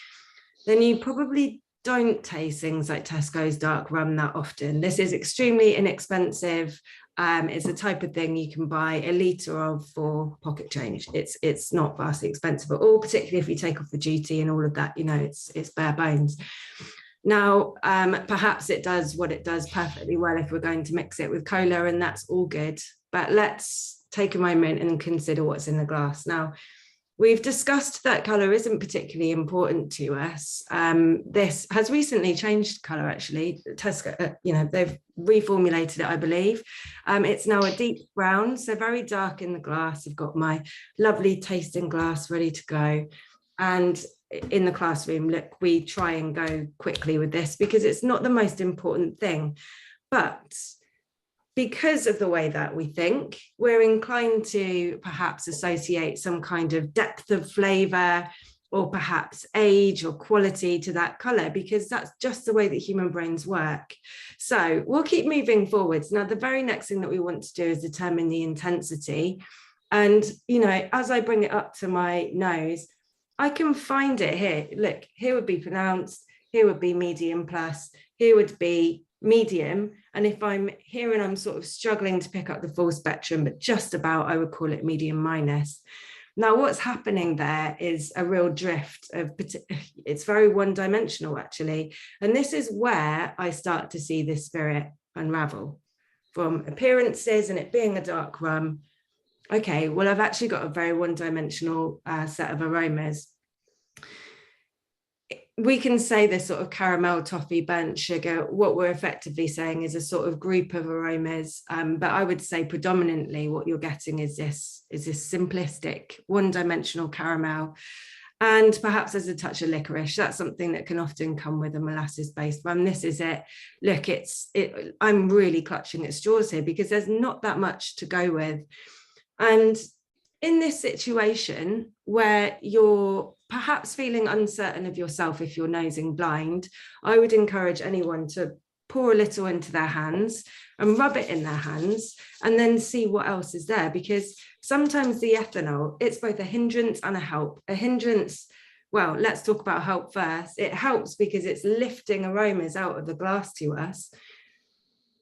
then you probably don't taste things like Tesco's dark rum that often. This is extremely inexpensive. It's the type of thing you can buy a litre of for pocket change. It's not vastly expensive at all, particularly if you take off the duty and all of that, you know, it's bare bones. Now, perhaps it does what it does perfectly well if we're going to mix it with cola, and that's all good. But let's take a moment and consider what's in the glass. Now, we've discussed that colour isn't particularly important to us. This has recently changed colour, actually. Tesco, you know, they've reformulated it, I believe. It's now a deep brown, so very dark in the glass. I've got my lovely tasting glass ready to go. And in the classroom, look, we try and go quickly with this because it's not the most important thing. But because of the way that we think, we're inclined to perhaps associate some kind of depth of flavour or perhaps age or quality to that colour, because that's just the way that human brains work. So we'll keep moving forwards. Now, the very next thing that we want to do is determine the intensity. And, you know, as I bring it up to my nose, I can find it here. Look, here would be pronounced, here would be medium plus, here would be medium. And if I'm here and I'm sort of struggling to pick up the full spectrum, but just about, I would call it medium minus. Now, what's happening there is a real drift of, it's very one-dimensional actually. And this is where I start to see this spirit unravel from appearances and it being a dark rum. Okay, well, I've actually got a very one-dimensional set of aromas. We can say this sort of caramel, toffee, burnt sugar. What we're effectively saying is a sort of group of aromas, but I would say predominantly what you're getting is this simplistic one-dimensional caramel, and perhaps there's a touch of licorice. That's something that can often come with a molasses-based rum. This is it. Look, I'm really clutching at straws here because there's not that much to go with. And in this situation where you're perhaps feeling uncertain of yourself if you're nosing blind, I would encourage anyone to pour a little into their hands and rub it in their hands and then see what else is there, because sometimes the ethanol, it's both a hindrance and a help. A hindrance, well, let's talk about help first. It helps because it's lifting aromas out of the glass to us.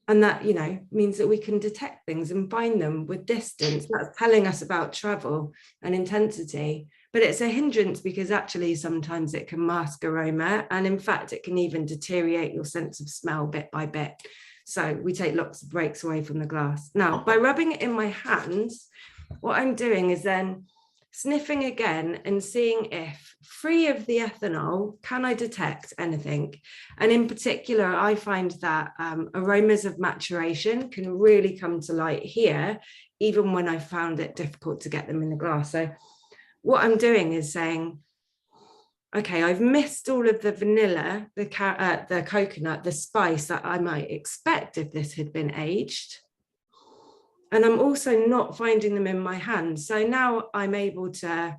And that, you know, means that we can detect things and find them with distance. That's telling us about travel and intensity. But it's a hindrance because actually sometimes it can mask aroma. And in fact, it can even deteriorate your sense of smell bit by bit. So we take lots of breaks away from the glass. Now, by rubbing it in my hands, what I'm doing is then sniffing again and seeing if, free of the ethanol, can I detect anything? And in particular, I find that aromas of maturation can really come to light here, even when I found it difficult to get them in the glass. So what I'm doing is saying, okay, I've missed all of the vanilla, the coconut, the spice that I might expect if this had been aged. And I'm also not finding them in my hand. So now I'm able to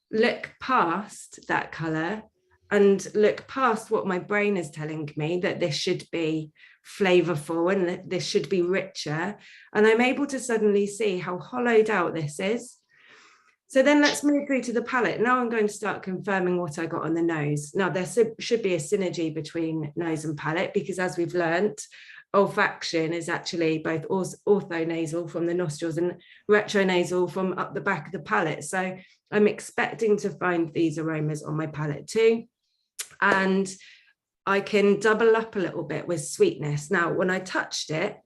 look past that color and look past what my brain is telling me, that this should be flavorful and that this should be richer. And I'm able to suddenly see how hollowed out this is. So then let's move through to the palate. Now I'm going to start confirming what I got on the nose. Now there should be a synergy between nose and palate, because as we've learned, olfaction is actually both orthonasal from the nostrils and retronasal from up the back of the palate. So I'm expecting to find these aromas on my palate too. And I can double up a little bit with sweetness. Now, when I touched it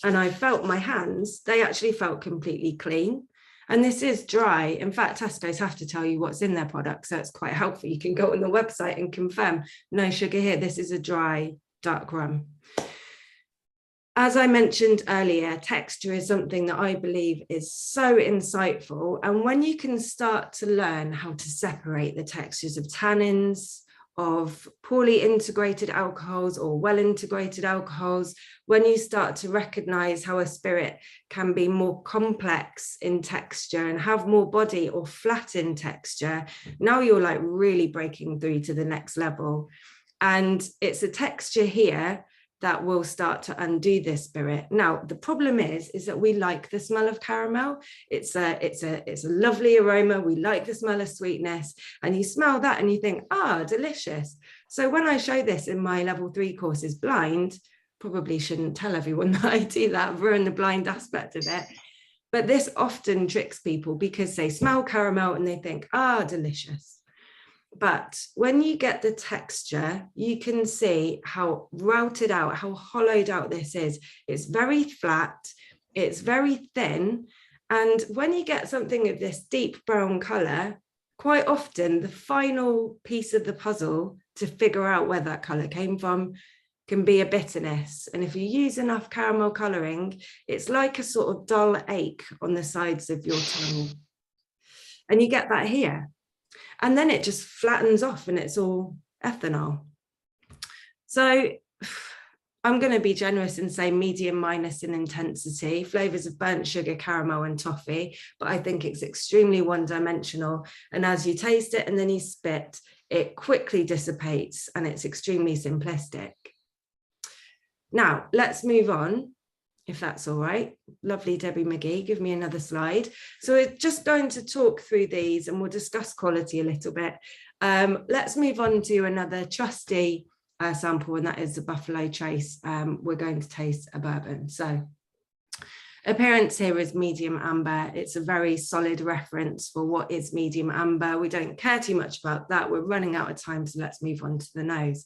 and I felt my hands, they actually felt completely clean. And this is dry. In fact, Tesco's have to tell you what's in their product, so it's quite helpful. You can go on the website and confirm, no sugar here. This is a dry, dark rum. As I mentioned earlier, texture is something that I believe is so insightful. And when you can start to learn how to separate the textures of tannins, of poorly integrated alcohols or well integrated alcohols, when you start to recognize how a spirit can be more complex in texture and have more body or flat in texture, now you're like really breaking through to the next level. And it's a texture here that will start to undo this spirit. Now, the problem is that we like the smell of caramel. It's a lovely aroma. We like the smell of sweetness, and you smell that and you think, ah, delicious. So when I show this in my level 3 courses blind, probably shouldn't tell everyone that I do that, ruin the blind aspect of it. But this often tricks people because they smell caramel and they think, ah, delicious. But when you get the texture, you can see how routed out, how hollowed out this is. It's very flat, it's very thin. And when you get something of this deep brown color, quite often the final piece of the puzzle to figure out where that color came from can be a bitterness. And if you use enough caramel coloring, it's like a sort of dull ache on the sides of your tongue. And you get that here. And then it just flattens off and it's all ethanol. So I'm going to be generous and say medium minus in intensity, flavors of burnt sugar, caramel and toffee, but I think it's extremely one-dimensional. And as you taste it and then you spit, it quickly dissipates and it's extremely simplistic. Now, let's move on, if that's all right. Lovely, Debbie McGee, give me another slide. So we're just going to talk through these and we'll discuss quality a little bit. Let's move on to another trusty sample, and that is the Buffalo Trace. We're going to taste a bourbon. So appearance here is medium amber. It's a very solid reference for what is medium amber. We don't care too much about that. We're running out of time, so let's move on to the nose.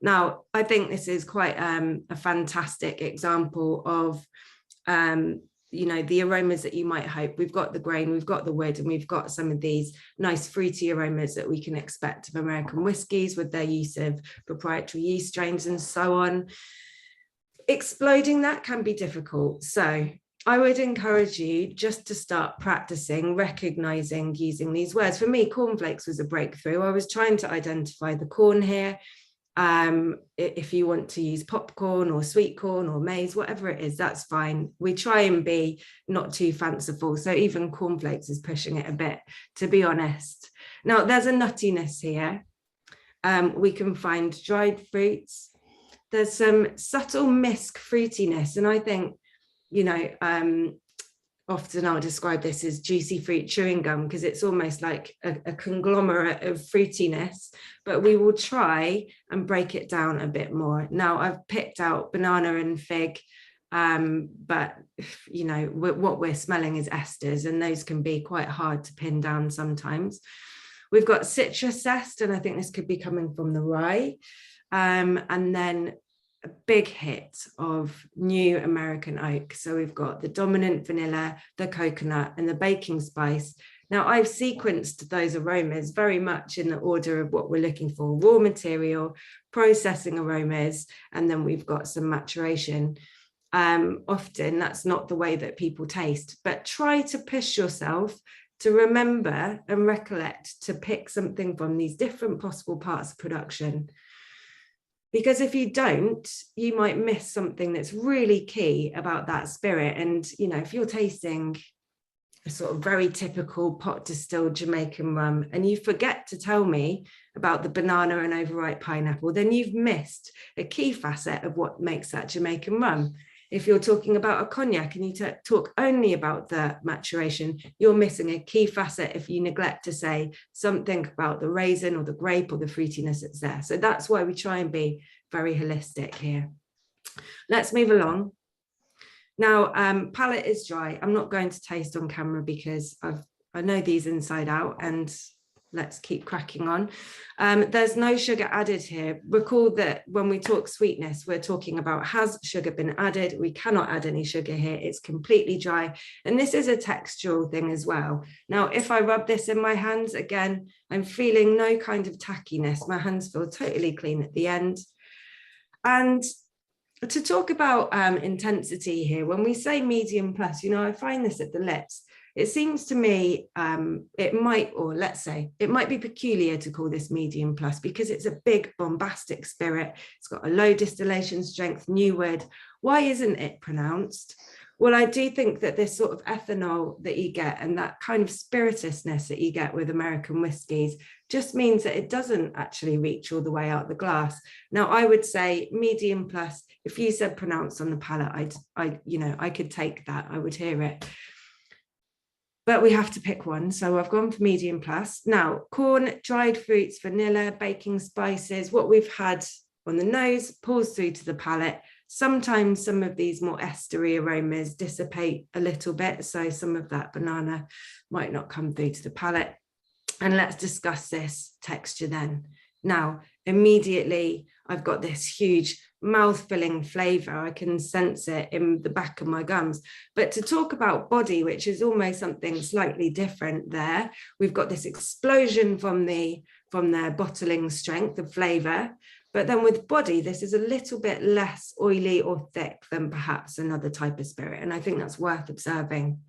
Now, I think this is quite a fantastic example of, you know, the aromas that you might hope. We've got the grain, we've got the wood, and we've got some of these nice fruity aromas that we can expect of American whiskies with their use of proprietary yeast strains and so on. Exploding that can be difficult. So I would encourage you just to start practicing, recognizing, using these words. For me, cornflakes was a breakthrough. I was trying to identify the corn here. If you want to use popcorn or sweet corn or maize, whatever it is, that's fine. We try and be not too fanciful. So even cornflakes is pushing it a bit, to be honest. Now, there's a nuttiness here. We can find dried fruits. There's some subtle misc fruitiness. And I think, you know, often I'll describe this as juicy fruit chewing gum because it's almost like a conglomerate of fruitiness, but we will try and break it down a bit more. Now I've picked out banana and fig, but you know, what we're smelling is esters, and those can be quite hard to pin down sometimes. We've got citrus zest, and I think this could be coming from the rye, and then a big hit of new American oak. So we've got the dominant vanilla, the coconut, and the baking spice. Now I've sequenced those aromas very much in the order of what we're looking for: raw material, processing aromas, and then we've got some maturation. Often that's not the way that people taste, but try to push yourself to remember and recollect to pick something from these different possible parts of production. Because if you don't, you might miss something that's really key about that spirit. And, you know, if you're tasting a sort of very typical pot distilled Jamaican rum and you forget to tell me about the banana and overripe pineapple, then you've missed a key facet of what makes that Jamaican rum. If you're talking about a cognac and you talk only about the maturation, you're missing a key facet if you neglect to say something about the raisin or the grape or the fruitiness that's there. So that's why we try and be very holistic here. Let's move along. Now, palate is dry. I'm not going to taste on camera because I know these inside out, and let's keep cracking on. There's no sugar added here. Recall that when we talk sweetness, we're talking about, has sugar been added? We cannot add any sugar here. It's completely dry. And this is a textural thing as well. Now, if I rub this in my hands, again, I'm feeling no kind of tackiness. My hands feel totally clean at the end. And to talk about intensity here, when we say medium plus, you know, I find this at the lips. It seems to me it might be peculiar to call this medium plus because it's a big bombastic spirit. It's got a low distillation strength, new word. Why isn't it pronounced? Well, I do think that this sort of ethanol that you get and that kind of spiritousness that you get with American whiskies just means that it doesn't actually reach all the way out the glass. Now, I would say medium plus. If you said pronounced on the palate, I could take that. I would hear it. But we have to pick one. So I've gone for medium plus. Now, corn, dried fruits, vanilla, baking spices, what we've had on the nose pulls through to the palate. Sometimes some of these more estery aromas dissipate a little bit. So some of that banana might not come through to the palate. And let's discuss this texture then. Now, immediately, I've got this huge mouth-filling flavor. I can sense it in the back of my gums. But to talk about body, which is almost something slightly different there, we've got this explosion from their bottling strength of flavor. But then with body, this is a little bit less oily or thick than perhaps another type of spirit. And I think that's worth observing.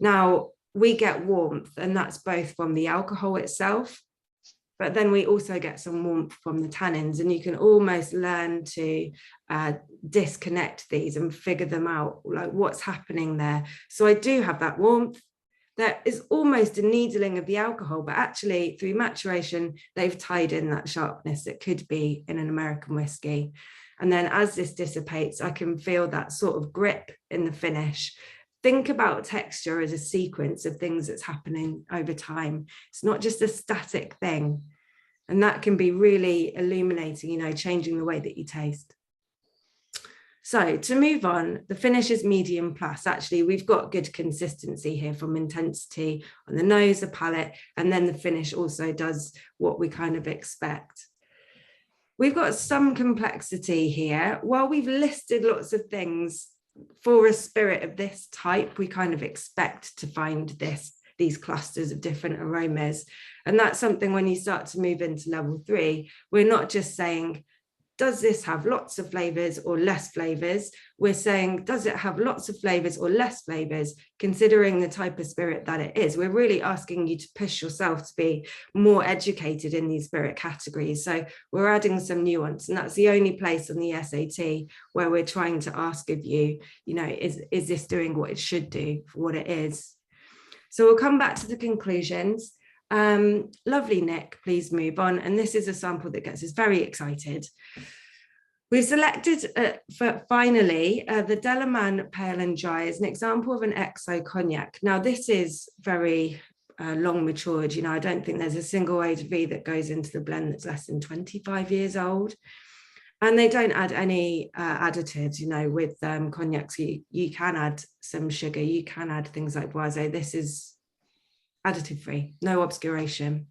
Now, we get warmth, and that's both from the alcohol itself, but then we also get some warmth from the tannins, and you can almost learn to disconnect these and figure them out, like what's happening there. So I do have that warmth. There is almost a needling of the alcohol, but actually through maturation, they've tied in that sharpness that could be in an American whiskey. And then as this dissipates, I can feel that sort of grip in the finish. Think about texture as a sequence of things that's happening over time. It's not just a static thing. And that can be really illuminating, you know, changing the way that you taste. So to move on, the finish is medium plus. Actually, we've got good consistency here from intensity on the nose, the palate, and then the finish also does what we kind of expect. We've got some complexity here. While we've listed lots of things for a spirit of this type, we kind of expect to find these clusters of different aromas. And that's something when you start to move into level 3, we're not just saying, does this have lots of flavors or less flavors? We're saying, does it have lots of flavors or less flavors, considering the type of spirit that it is? We're really asking you to push yourself to be more educated in these spirit categories. So we're adding some nuance, and that's the only place on the SAT where we're trying to ask of you, you know, is this doing what it should do for what it is? So we'll come back to the conclusions. Lovely, Nick, please move on. And this is a sample that gets us very excited. We've selected for finally the Delaman Pale and Dry as an example of an XO cognac. Now this is very long matured. You know, I don't think there's a single eau de vie that goes into the blend that's less than 25 years old. And they don't add any additives, you know, with cognacs. You can add some sugar, you can add things like boisé. This is additive free, no obscuration.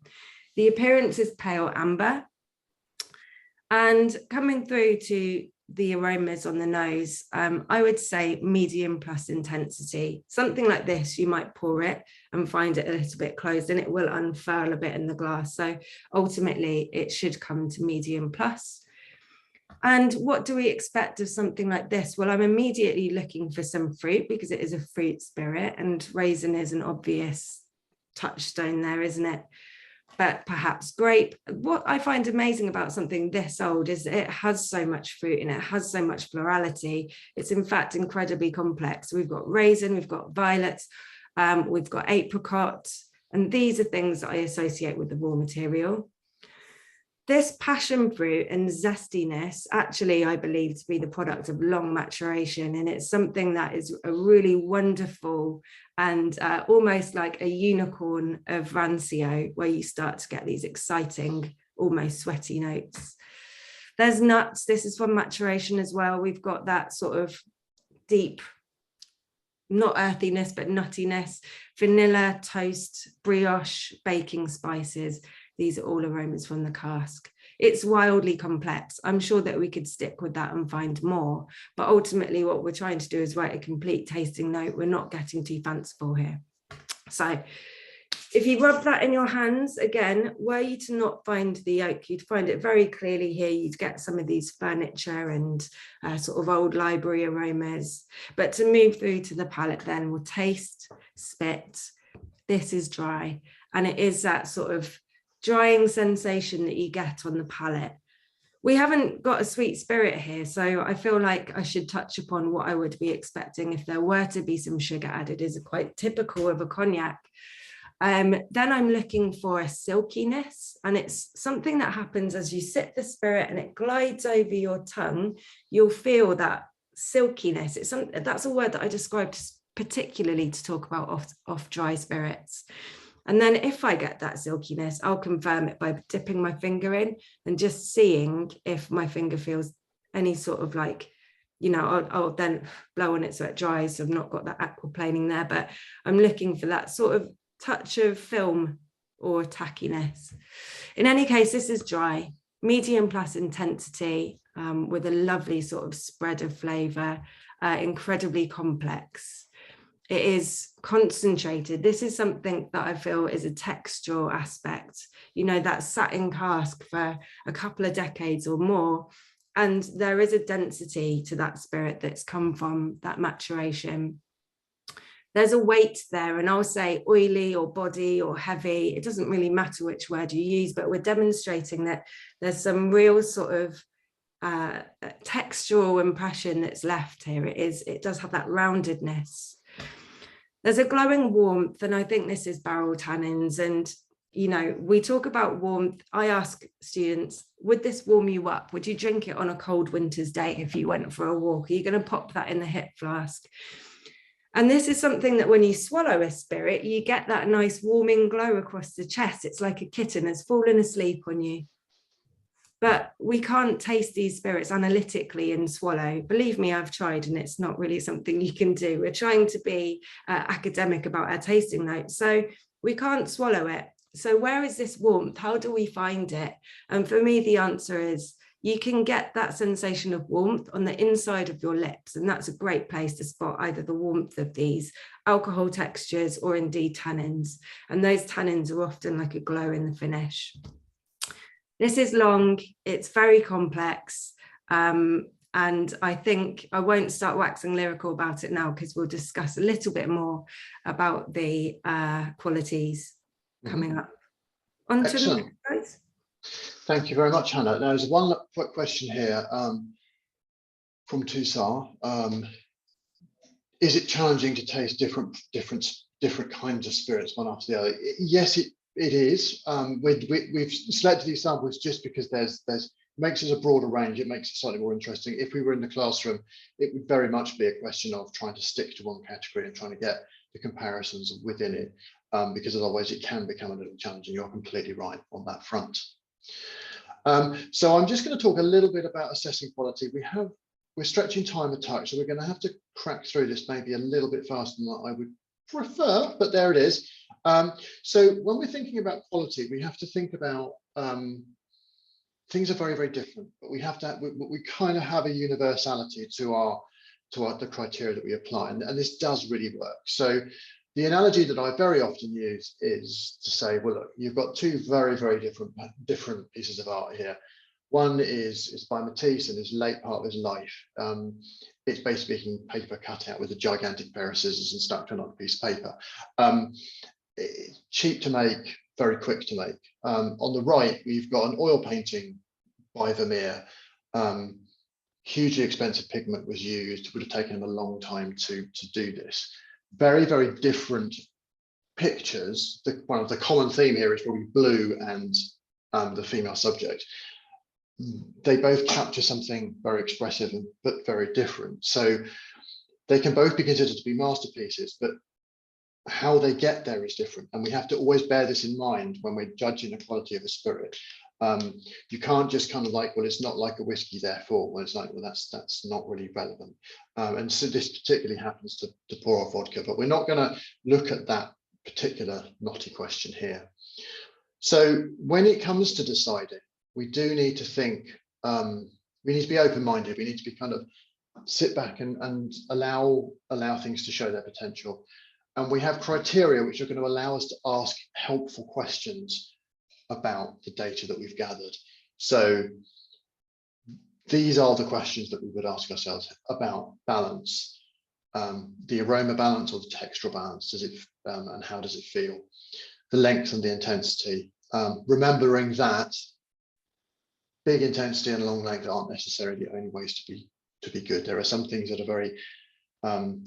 The appearance is pale amber. And coming through to the aromas on the nose, I would say medium plus intensity. Something like this, you might pour it and find it a little bit closed, and it will unfurl a bit in the glass. So ultimately, it should come to medium plus. And what do we expect of something like this? Well, I'm immediately looking for some fruit because it is a fruit spirit, and raisin is an obvious touchstone there, isn't it? But perhaps grape. What I find amazing about something this old is it has so much fruit in it, has so much florality. It's in fact incredibly complex. We've got raisin, we've got violets, we've got apricot, and these are things that I associate with the raw material. This passion fruit and zestiness, actually, I believe to be the product of long maturation. And it's something that is a really wonderful and almost like a unicorn of Rancio, where you start to get these exciting, almost sweaty notes. There's nuts. This is from maturation as well. We've got that sort of deep, not earthiness, but nuttiness, vanilla, toast, brioche, baking spices. These are all aromas from the cask. It's wildly complex. I'm sure that we could stick with that and find more, but ultimately what we're trying to do is write a complete tasting note. We're not getting too fanciful here. So if you rub that in your hands, again, were you to not find the oak, you'd find it very clearly here. You'd get some of these furniture and sort of old library aromas. But to move through to the palate then, we'll taste, spit. This is dry. And it is that sort of drying sensation that you get on the palate. We haven't got a sweet spirit here, so I feel like I should touch upon what I would be expecting if there were to be some sugar added. Is quite typical of a cognac. Then I'm looking for a silkiness, and it's something that happens as you sip the spirit and it glides over your tongue. You'll feel that silkiness. That's a word that I described particularly to talk about off dry spirits. And then if I get that silkiness, I'll confirm it by dipping my finger in and just seeing if my finger feels any sort of like, you know, I'll then blow on it so it dries. So I've not got that aquaplaning there, but I'm looking for that sort of touch of film or tackiness. In any case, this is dry, medium plus intensity, with a lovely sort of spread of flavor, incredibly complex. It is concentrated. This is something that I feel is a textural aspect, you know, that sat in cask for a couple of decades or more. And there is a density to that spirit that's come from that maturation. There's a weight there, and I'll say oily or body or heavy. It doesn't really matter which word you use, but we're demonstrating that there's some real sort of textural impression that's left here. It does have that roundedness. There's a glowing warmth, and I think this is barrel tannins. And, you know, we talk about warmth. I ask students, would this warm you up? Would you drink it on a cold winter's day if you went for a walk? Are you going to pop that in the hip flask? And this is something that when you swallow a spirit, you get that nice warming glow across the chest. It's like a kitten has fallen asleep on you. But we can't taste these spirits analytically and swallow. Believe me, I've tried, and it's not really something you can do. We're trying to be academic about our tasting notes, so we can't swallow it. So where is this warmth? How do we find it? And for me, the answer is you can get that sensation of warmth on the inside of your lips, and that's a great place to spot either the warmth of these alcohol textures or indeed tannins. And those tannins are often like a glow in the finish. This is long, it's very complex, and I think I won't start waxing lyrical about it now because we'll discuss a little bit more about the qualities coming up. On to the next slide. Thank you very much, Hannah. Now, there's one quick question here from Tusar. Is it challenging to taste different kinds of spirits one after the other? Yes, it is. We've selected these samples just because there's makes it a broader range. It makes it slightly more interesting. If we were in the classroom, it would very much be a question of trying to stick to one category and trying to get the comparisons within it, because otherwise it can become a little challenging. You're completely right on that front. So I'm just going to talk a little bit about assessing quality. We're stretching time a touch, so we're going to have to crack through this maybe a little bit faster than I would prefer, but there it is. So when we're thinking about quality, we have to think about things are very, very different, but we have to we kind of have a universality to the criteria that we apply, and this does really work. So the analogy that I very often use is to say, well, look, you've got two very, very different pieces of art here. One is by Matisse in his late part of his life. It's basically paper cut out with a gigantic pair of scissors and stuck to another piece of paper. cheap to make, very quick to make. On the right, we've got an oil painting by Vermeer. Hugely expensive pigment was used. It would have taken him a long time to do this. Very, very different pictures. One of the common theme here is probably blue and the female subject. They both capture something very expressive but very different. So they can both be considered to be masterpieces, but how they get there is different. And we have to always bear this in mind when we're judging the quality of a spirit. You can't just kind of like, well, it's not like a whiskey, therefore. Well, it's like, well, that's not really relevant. And so this particularly happens to pour off vodka, but we're not going to look at that particular knotty question here. So when it comes to deciding, we do need to think, we need to be open-minded. We need to be kind of sit back and allow things to show their potential. And we have criteria which are going to allow us to ask helpful questions about the data that we've gathered. So these are the questions that we would ask ourselves about balance, the aroma balance or the textural balance, and how does it feel? The length and the intensity, remembering that big intensity and long length aren't necessarily the only ways to be good. There are some things that are very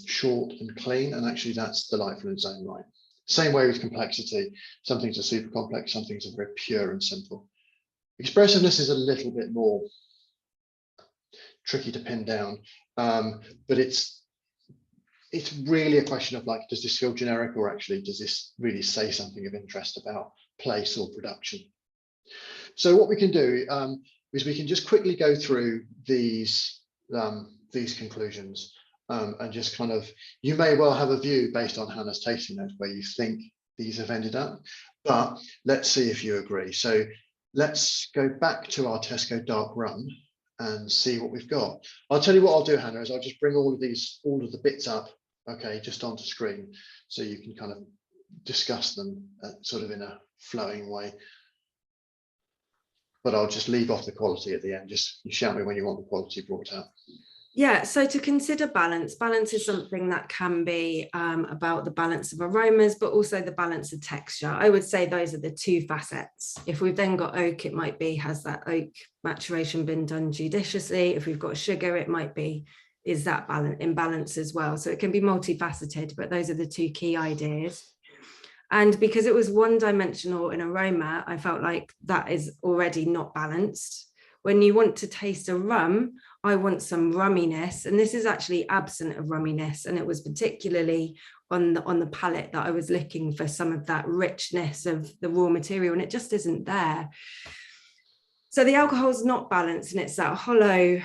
short and clean, and actually that's delightful in its own right. Same way with complexity. Some things are super complex, some things are very pure and simple. Expressiveness is a little bit more tricky to pin down, but it's really a question of like, does this feel generic, or actually does this really say something of interest about place or production? So what we can do is we can just quickly go through these conclusions. And just kind of, you may well have a view based on Hannah's tasting notes where you think these have ended up, but let's see if you agree. So let's go back to our Tesco dark rum and see what we've got. I'll tell you what I'll do, Hannah, is I'll just bring all of the bits up, okay, just onto screen, so you can kind of discuss them sort of in a flowing way. But I'll just leave off the quality at the end. Just you shout me when you want the quality brought out. Yeah, so to consider balance is something that can be about the balance of aromas, but also the balance of texture. I would say those are the two facets. If we've then got oak, it might be, has that oak maturation been done judiciously? If we've got sugar, it might be, is that in balance as well? So it can be multifaceted, but those are the two key ideas. And because it was one-dimensional in aroma, I felt like that is already not balanced. When you want to taste a rum, I want some rumminess, and this is actually absent of rumminess, and it was particularly on the palate that I was looking for some of that richness of the raw material, and it just isn't there. So the alcohol is not balanced, and it's that hollow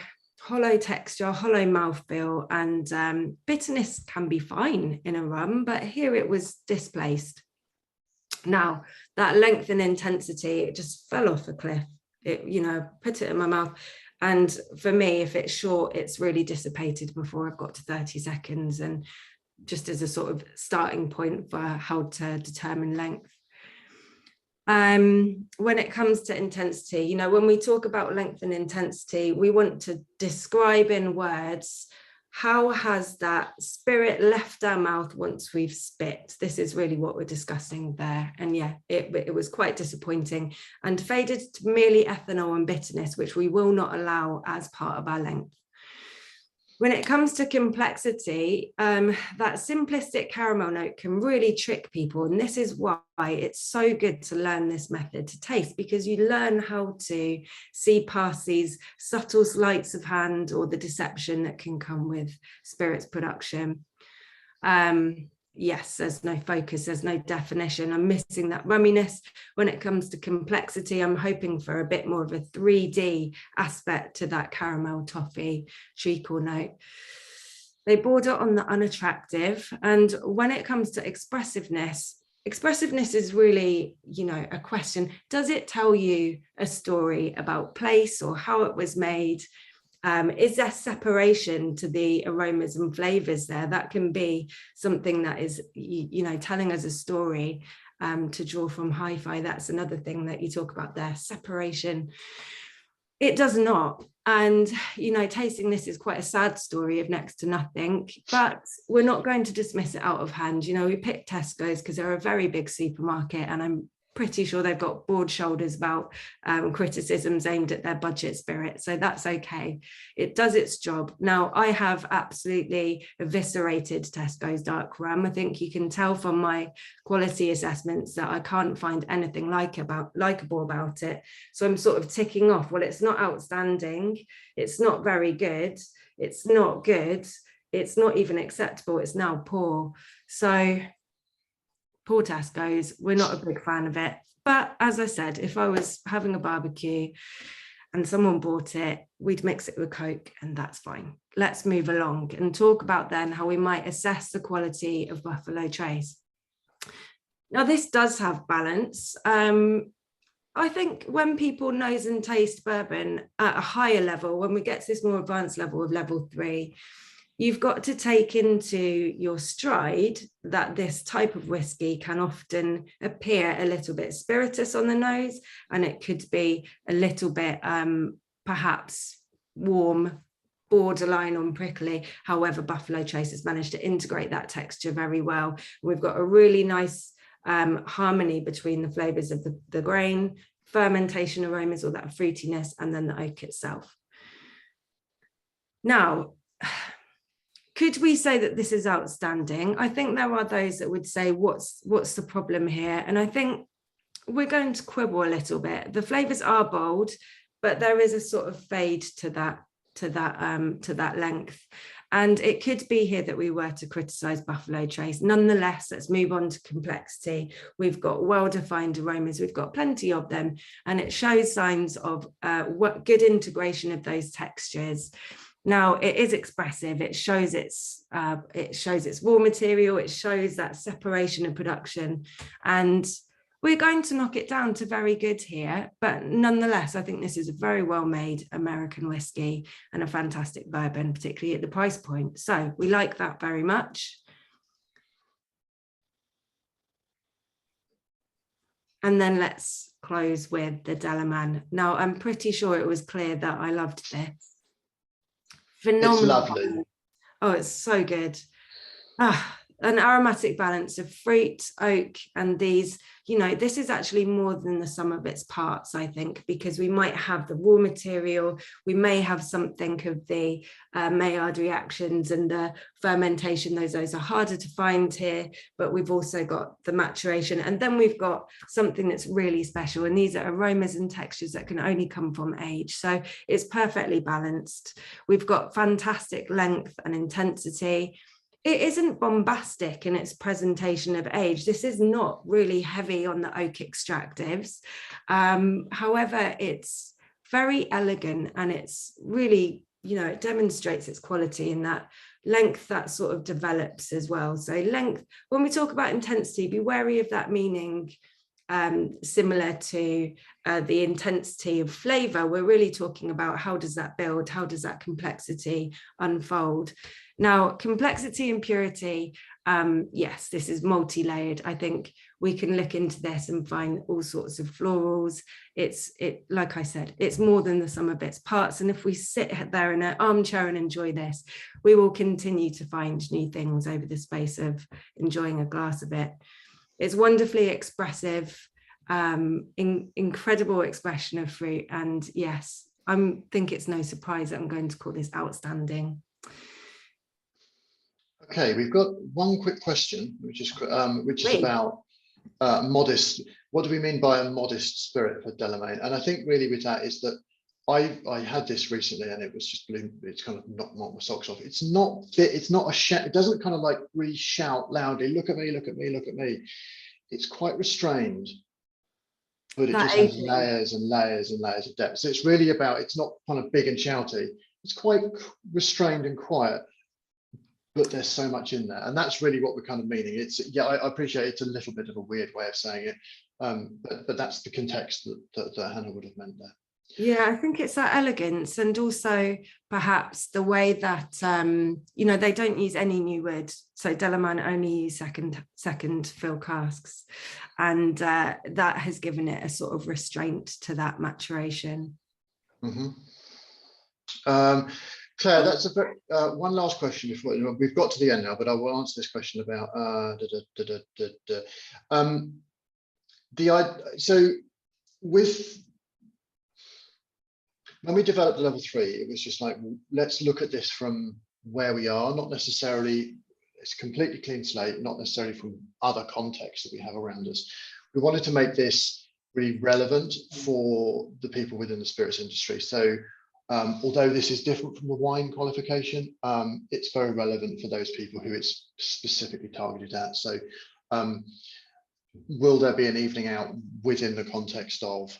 texture, hollow mouthfeel, and bitterness can be fine in a rum, but here it was displaced. Now that length and intensity, it just fell off a cliff. It, put it in my mouth. And for me, if it's short, it's really dissipated before I've got to 30 seconds. And just as a sort of starting point for how to determine length. When it comes to intensity, when we talk about length and intensity, we want to describe in words, how has that spirit left our mouth once we've spit? This is really what we're discussing there. And yeah, it was quite disappointing and faded to merely ethanol and bitterness, which we will not allow as part of our length. When it comes to complexity, that simplistic caramel note can really trick people. And this is why it's so good to learn this method to taste, because you learn how to see past these subtle sleights of hand or the deception that can come with spirits production. Yes, there's no focus, there's no definition. I'm missing that rumminess. When it comes to complexity, I'm hoping for a bit more of a 3D aspect to that caramel toffee treacle note. They border on the unattractive. And when it comes to expressiveness is really, a question. Does it tell you a story about place or how it was made? Is there separation to the aromas and flavors there? That can be something that is, telling us a story to draw from hi-fi. That's another thing that you talk about there, separation. It does not. And, you know, tasting this is quite a sad story of next to nothing, but we're not going to dismiss it out of hand. You know, we picked Tesco's because they're a very big supermarket, and I'm pretty sure they've got broad shoulders about criticisms aimed at their budget spirit. So that's okay. It does its job. Now, I have absolutely eviscerated Tesco's dark rum. I think you can tell from my quality assessments that I can't find anything likable about it. So I'm sort of ticking off, well, it's not outstanding. It's not very good. It's not good. It's not even acceptable. It's now poor. So poor Tesco's, we're not a big fan of it. But as I said, if I was having a barbecue and someone bought it, we'd mix it with Coke, and that's fine. Let's move along and talk about then how we might assess the quality of Buffalo Trace. Now, this does have balance. I think when people nose and taste bourbon at a higher level, when we get to this more advanced level of level 3, you've got to take into your stride that this type of whiskey can often appear a little bit spirituous on the nose, and it could be a little bit perhaps warm, borderline on prickly. However, Buffalo Trace has managed to integrate that texture very well. We've got a really nice harmony between the flavors of the grain, fermentation aromas, or that fruitiness, and then the oak itself. Now, could we say that this is outstanding? I think there are those that would say, what's the problem here? And I think we're going to quibble a little bit. The flavors are bold, but there is a sort of fade to that length. And it could be here that we were to criticize Buffalo Trace. Nonetheless, let's move on to complexity. We've got well-defined aromas. We've got plenty of them, and it shows signs of good integration of those textures. Now, it is expressive. It shows its raw material. It shows that separation of production, and we're going to knock it down to very good here. But nonetheless, I think this is a very well-made American whiskey and a fantastic bourbon, particularly at the price point. So we like that very much. And then let's close with the Delaman. Now, I'm pretty sure it was clear that I loved this. Phenomenal. It's lovely. Oh, it's so good. An aromatic balance of fruit, oak, and these, you know, this is actually more than the sum of its parts, I think, because we might have the raw material, we may have something of the Maillard reactions and the fermentation. Those are harder to find here, but we've also got the maturation, and then we've got something that's really special, and these are aromas and textures that can only come from age. So it's perfectly balanced. We've got fantastic length and intensity. It isn't bombastic in its presentation of age. This is not really heavy on the oak extractives. However, it's very elegant, and it's really, you know, it demonstrates its quality in that length that sort of develops as well. So length, when we talk about intensity, be wary of that meaning similar to the intensity of flavor. We're really talking about how does that build, how does that complexity unfold. Now, complexity and purity, yes, this is multi-layered. I think we can look into this and find all sorts of florals. Like I said, it's more than the sum of its parts. And if we sit there in an armchair and enjoy this, we will continue to find new things over the space of enjoying a glass of it. It's wonderfully expressive, incredible expression of fruit. And yes, I think it's no surprise that I'm going to call this outstanding. Okay, we've got one quick question, which is about modest. What do we mean by a modest spirit for Delamain? And I think really with that is that I had this recently, and it was just it's kind of knocked my socks off. It's not a shout. It doesn't kind of like really shout loudly, look at me, look at me, look at me. It's quite restrained, but it just has layers and layers and layers of depth. So it's really about, it's not kind of big and shouty. It's quite restrained and quiet, but there's so much in there, and that's really what we're kind of meaning. It's, yeah, I appreciate it's a little bit of a weird way of saying it, but that's the context that Hannah would have meant there. Yeah, I think it's that elegance, and also perhaps the way that you know, they don't use any new wood. So Delaman only use second fill casks, and that has given it a sort of restraint to that maturation. Mm-hmm. Claire, that's a very, one last question before we've got to the end now, but I will answer this question about so with when we developed level 3, it was just like, let's look at this from where we are, not necessarily it's completely clean slate, not necessarily from other contexts that we have around us. We wanted to make this really relevant for the people within the spirits industry. So although this is different from the wine qualification, it's very relevant for those people who it's specifically targeted at. So will there be an evening out within the context of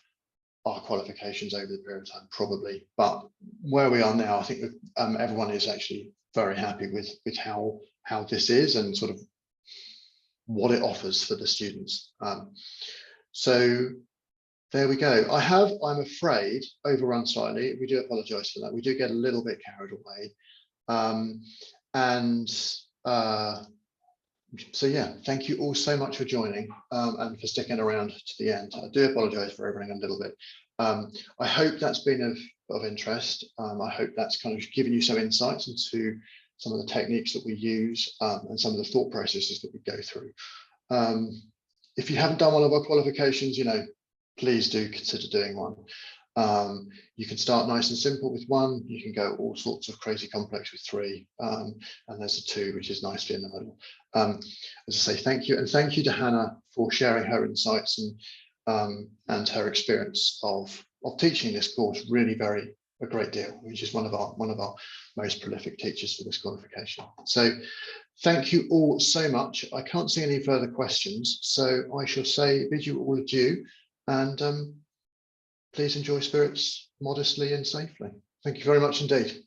our qualifications over the period of time? Probably, but where we are now, I think everyone is actually very happy with how this is and sort of what it offers for the students. So there we go. I'm afraid, overrun slightly. We do apologise for that. We do get a little bit carried away. So yeah, thank you all so much for joining and for sticking around to the end. I do apologise for overrunning a little bit. I hope that's been of interest. I hope that's kind of given you some insights into some of the techniques that we use and some of the thought processes that we go through. If you haven't done one of our qualifications, please do consider doing one. You can start nice and simple with 1. You can go all sorts of crazy complex with 3, and there's a 2, which is nicely in the middle. As I say, thank you, and thank you to Hannah for sharing her insights and her experience of teaching this course. Really, a great deal. She's one of our most prolific teachers for this qualification. So thank you all so much. I can't see any further questions, so I shall bid you all adieu, and please enjoy spirits modestly and safely. Thank you very much indeed.